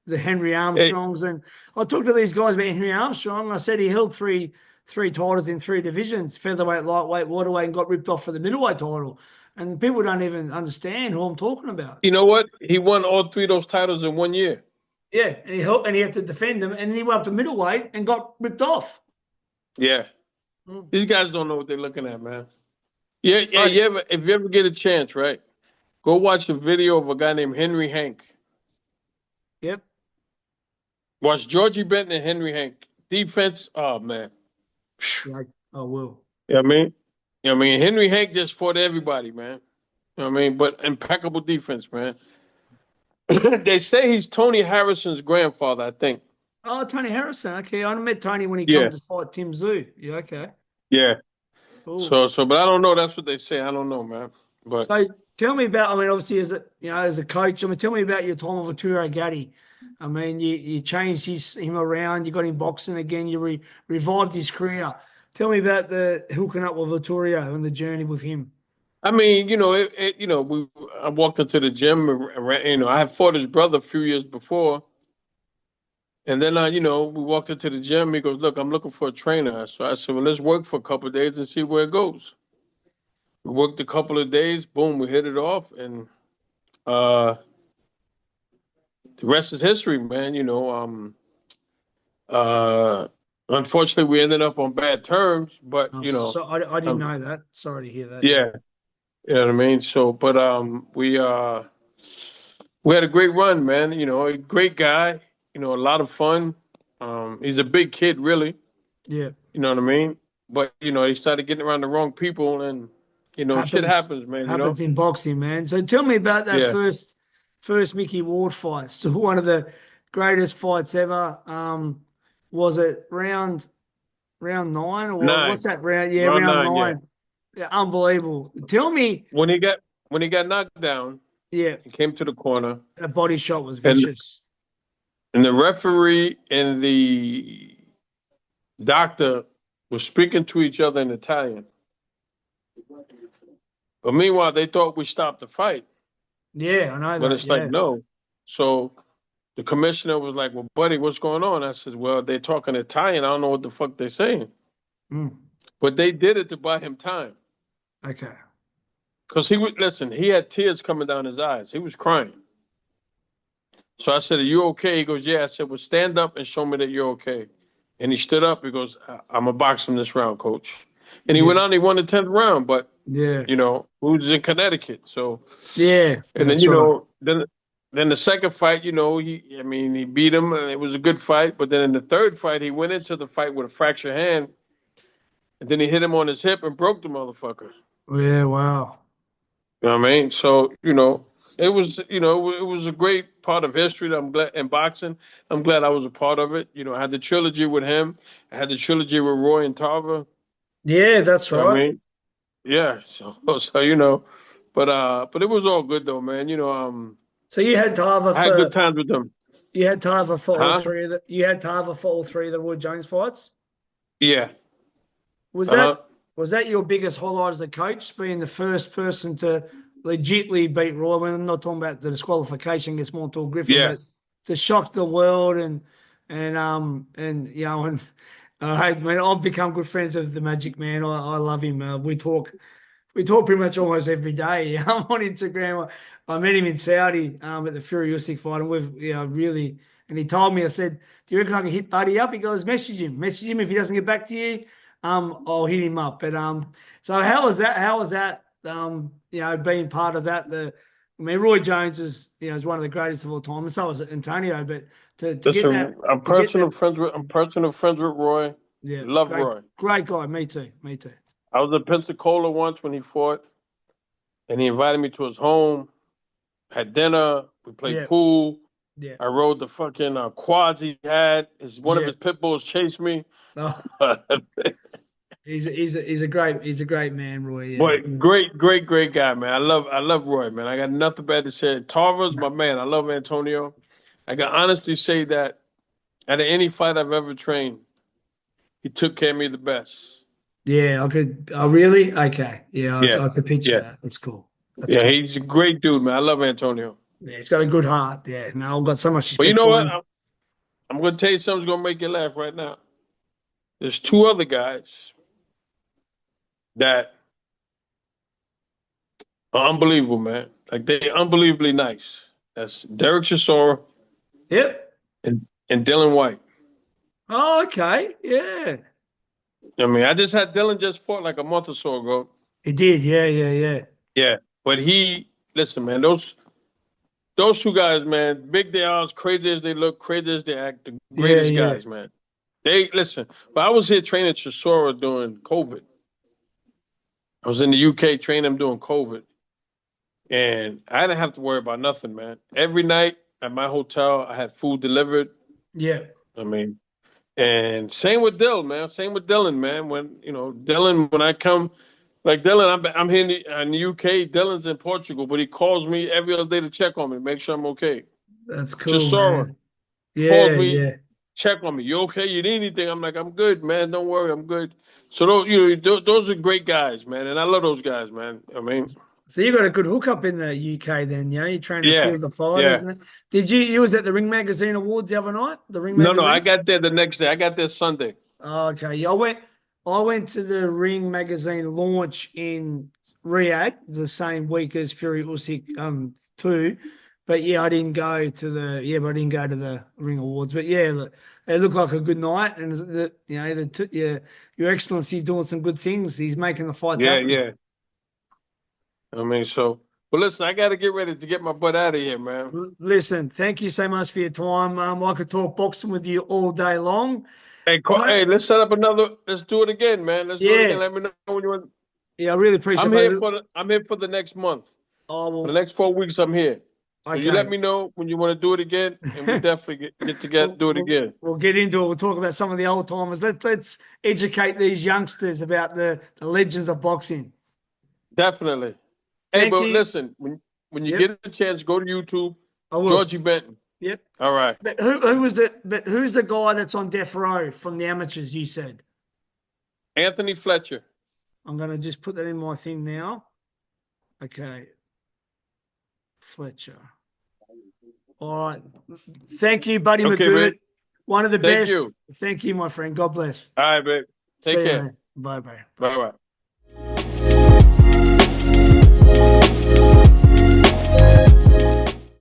Speaker 1: the Henry
Speaker 2: Hey,
Speaker 1: Armstrongs. And I talked to these guys about Henry Armstrong. And I said he held three titles in three divisions: featherweight, lightweight, waterweight, and got ripped off for the middleweight title. And people don't even understand who I'm talking about.
Speaker 2: you know what? He won all three of those titles in 1 year.
Speaker 1: Yeah, and he had to defend them, and then he went up to middleweight and got ripped off.
Speaker 2: Yeah.
Speaker 1: Mm.
Speaker 2: These guys don't know what they're looking at, man. Yeah, yeah.
Speaker 1: Right.
Speaker 2: If you ever get a chance, right? Go watch a video of a guy named Henry Hank.
Speaker 1: Yep.
Speaker 2: Watch Georgie Benton and Henry Hank. Defense, oh man.
Speaker 1: Right. Oh, well.
Speaker 2: You know what I mean? You know what I mean? Henry Hank just fought everybody, man. You know what I mean? But impeccable defense, man. They say he's Tony Harrison's grandfather, I think.
Speaker 1: Oh, Tony Harrison. Okay, I met Tony when he
Speaker 2: Yeah,
Speaker 1: come to fight Tim Zoo. Yeah, okay,
Speaker 2: yeah.
Speaker 1: cool.
Speaker 2: So, but I don't know. That's what they say. I don't know, man. But
Speaker 1: So tell me about. I mean, obviously, as a coach, I mean, tell me about your time with Arturo Gatti. I mean, you changed him around. You got him boxing again. You revived his career. Tell me about the hooking up with Arturo and the journey with him.
Speaker 2: I mean, I walked into the gym. I had fought his brother a few years before, and then we walked into the gym. He goes, "Look, I'm looking for a trainer." So I said, "Well, let's work for a couple of days and see where it goes." We worked a couple of days. Boom, we hit it off, and uh, the rest is history, man. Unfortunately, we ended up on bad terms, but
Speaker 1: So I didn't
Speaker 2: um,
Speaker 1: know that. Sorry to hear that.
Speaker 2: yeah, you know what I mean. So, but we had a great run, man. A great guy. A lot of fun. He's a big kid, really.
Speaker 1: Yeah.
Speaker 2: You know what I mean. But he started getting around the wrong people, and shit happens, man.
Speaker 1: Happens in boxing, man. So tell me about that
Speaker 2: Yeah.
Speaker 1: first Mickey Ward fight. So one of the greatest fights ever. Was it round 9 or what's
Speaker 2: 9.
Speaker 1: that round? Yeah,
Speaker 2: Round
Speaker 1: round
Speaker 2: 9. Yeah.
Speaker 1: 9. Yeah, unbelievable. Tell me,
Speaker 2: When he got knocked down,
Speaker 1: yeah,
Speaker 2: he came to the corner,
Speaker 1: that body shot was
Speaker 2: and
Speaker 1: vicious.
Speaker 2: and the referee and the doctor were speaking to each other in Italian. But meanwhile, they thought we stopped the fight.
Speaker 1: Yeah, I know
Speaker 2: But
Speaker 1: that.
Speaker 2: it's
Speaker 1: Yeah.
Speaker 2: like, no. So the commissioner was like, "Well, buddy, what's going on?" I said, "Well, they're talking Italian. I don't know what the fuck they're saying."
Speaker 1: Mm,
Speaker 2: But they did it to buy him time.
Speaker 1: okay.
Speaker 2: Because he had tears coming down his eyes. He was crying. So I said, "Are you okay?" He goes, "Yeah." I said, "Well, stand up and show me that you're okay." And he stood up. He goes, "I'm going to box him this round, coach." And he
Speaker 1: Yeah.
Speaker 2: went on. He won the 10th round. But,
Speaker 1: Yeah.
Speaker 2: we was in Connecticut. So,
Speaker 1: Yeah.
Speaker 2: and then,
Speaker 1: That's right.
Speaker 2: then the second fight, he beat him. And it was a good fight. But then in the third fight, he went into the fight with a fractured hand. And then he hit him on his hip and broke the motherfucker.
Speaker 1: Yeah. Wow.
Speaker 2: You know what I mean? So, it was a great part of history that I'm glad in boxing. I'm glad I was a part of it. I had the trilogy with him. I had the trilogy with Roy and Tarver.
Speaker 1: Yeah, that's
Speaker 2: You know what I
Speaker 1: right.
Speaker 2: mean? Yeah. So but it was all good though, man.
Speaker 1: So you had Tarver
Speaker 2: I had good times with them.
Speaker 1: you had Tarver for all
Speaker 2: Huh?
Speaker 1: three of the you had Tarver for all three of the Roy Jones fights.
Speaker 2: Yeah.
Speaker 1: Was
Speaker 2: Uh-huh.
Speaker 1: that your biggest highlight as a coach, being the first person to legitly beat Roy. When I'm not talking about the disqualification against Montel Griffin,
Speaker 2: Yeah.
Speaker 1: but to shock the world and you know, and hey, man, I've become good friends with the Magic Man. I love him. We talk pretty much almost every day. I'm on Instagram. I met him in Saudi at the Fury Usyk fight, and we've really. And he told me, I said, "Do you reckon I can hit Buddy up?" He goes, "Message him. Message him. If he doesn't get back to you, I'll hit him up." But so how was that? How was that? Being part of that. Roy Jones is one of the greatest of all time, and so was Antonio. But to get that,
Speaker 2: I'm personal friends with Roy.
Speaker 1: Yeah,
Speaker 2: love Roy.
Speaker 1: Great guy. Me too.
Speaker 2: I was in Pensacola once when he fought, and he invited me to his home. Had dinner. We played pool.
Speaker 1: Yeah.
Speaker 2: I rode the fucking quads he had. One of his pit bulls chased me.
Speaker 1: Oh. He's a great man, Roy. Yeah.
Speaker 2: But great guy, man. I love Roy, man. I got nothing bad to say. Tarver's my man. I love Antonio. I can honestly say that out of any fight I've ever trained, he took care of me the best.
Speaker 1: Yeah, I could. Oh, really? Okay. Yeah, I could picture that. That's cool. Cool.
Speaker 2: He's a great dude, man. I love Antonio.
Speaker 1: Yeah, he's got a good heart. Yeah, no, I've got so much respect.
Speaker 2: But you know what? I'm going to tell you something's going to make you laugh right now. There's two other guys that are unbelievable, man. Like, they're unbelievably nice. That's Derek Chisora.
Speaker 1: Yep.
Speaker 2: And Dylan White.
Speaker 1: Oh, okay. Yeah.
Speaker 2: I mean, I just had Dylan just fought like a month or so ago.
Speaker 1: He did. Yeah.
Speaker 2: Yeah. But listen, man, those two guys, man, big they are, as crazy as they look, crazy as they act, the greatest guys, man. Listen, but I was here training Chisora during COVID. I was in the UK training him during COVID. And I didn't have to worry about nothing, man. Every night at my hotel, I had food delivered.
Speaker 1: Yeah.
Speaker 2: I mean, and same with Dylan, man. When I come, like Dylan, I'm here in the UK. Dylan's in Portugal, but he calls me every other day to check on me, make sure I'm okay.
Speaker 1: That's cool,
Speaker 2: Chisora
Speaker 1: man.
Speaker 2: calls me, check on me. You okay? You need anything? I'm like, I'm good, man. Don't worry, I'm good. So those are great guys, man, and I love those guys, man. I mean,
Speaker 1: so you got a good hookup in the UK, then? You trained a few of the fighters.
Speaker 2: Yeah.
Speaker 1: Did you was at the Ring Magazine Awards the other night? The Ring Magazine?
Speaker 2: No, I got there the next day. I got there Sunday.
Speaker 1: Oh, okay. Yeah, I went to the Ring Magazine launch in Riyadh the same week as Fury Usyk 2. But I didn't go to the Ring Awards. But it looked like a good night, and Your Excellency's doing some good things. He's making the fights happen.
Speaker 2: Yeah. I mean, but listen, I got to get ready to get my butt out of here, man.
Speaker 1: Listen, thank you so much for your time. I could talk boxing with you all day long.
Speaker 2: Hey, let's set up let's do it again, man. Let's do it again. Let me know when you want.
Speaker 1: Yeah, I really appreciate it.
Speaker 2: I'm here for the next month.
Speaker 1: Oh, well,
Speaker 2: for the next 4 weeks, I'm here. So
Speaker 1: okay.
Speaker 2: you let me know when you want to do it again, and we definitely do it again.
Speaker 1: We'll get into it. We'll talk about some of the old timers. Let's educate these youngsters about the legends of boxing.
Speaker 2: Definitely. Hey, but listen, when you get a chance, go to YouTube.
Speaker 1: I will.
Speaker 2: Georgie Benton.
Speaker 1: Yep.
Speaker 2: All right.
Speaker 1: But who's the guy that's on death row from the amateurs? You said
Speaker 2: Anthony Fletcher.
Speaker 1: I'm gonna just put that in my thing now. Okay. Fletcher. All right. Thank you, Buddy McGirt.
Speaker 2: Babe.
Speaker 1: One of the best.
Speaker 2: You.
Speaker 1: Thank you, my friend. God bless.
Speaker 2: All right, babe. Take care.
Speaker 1: Bye-bye.
Speaker 2: Bye-bye.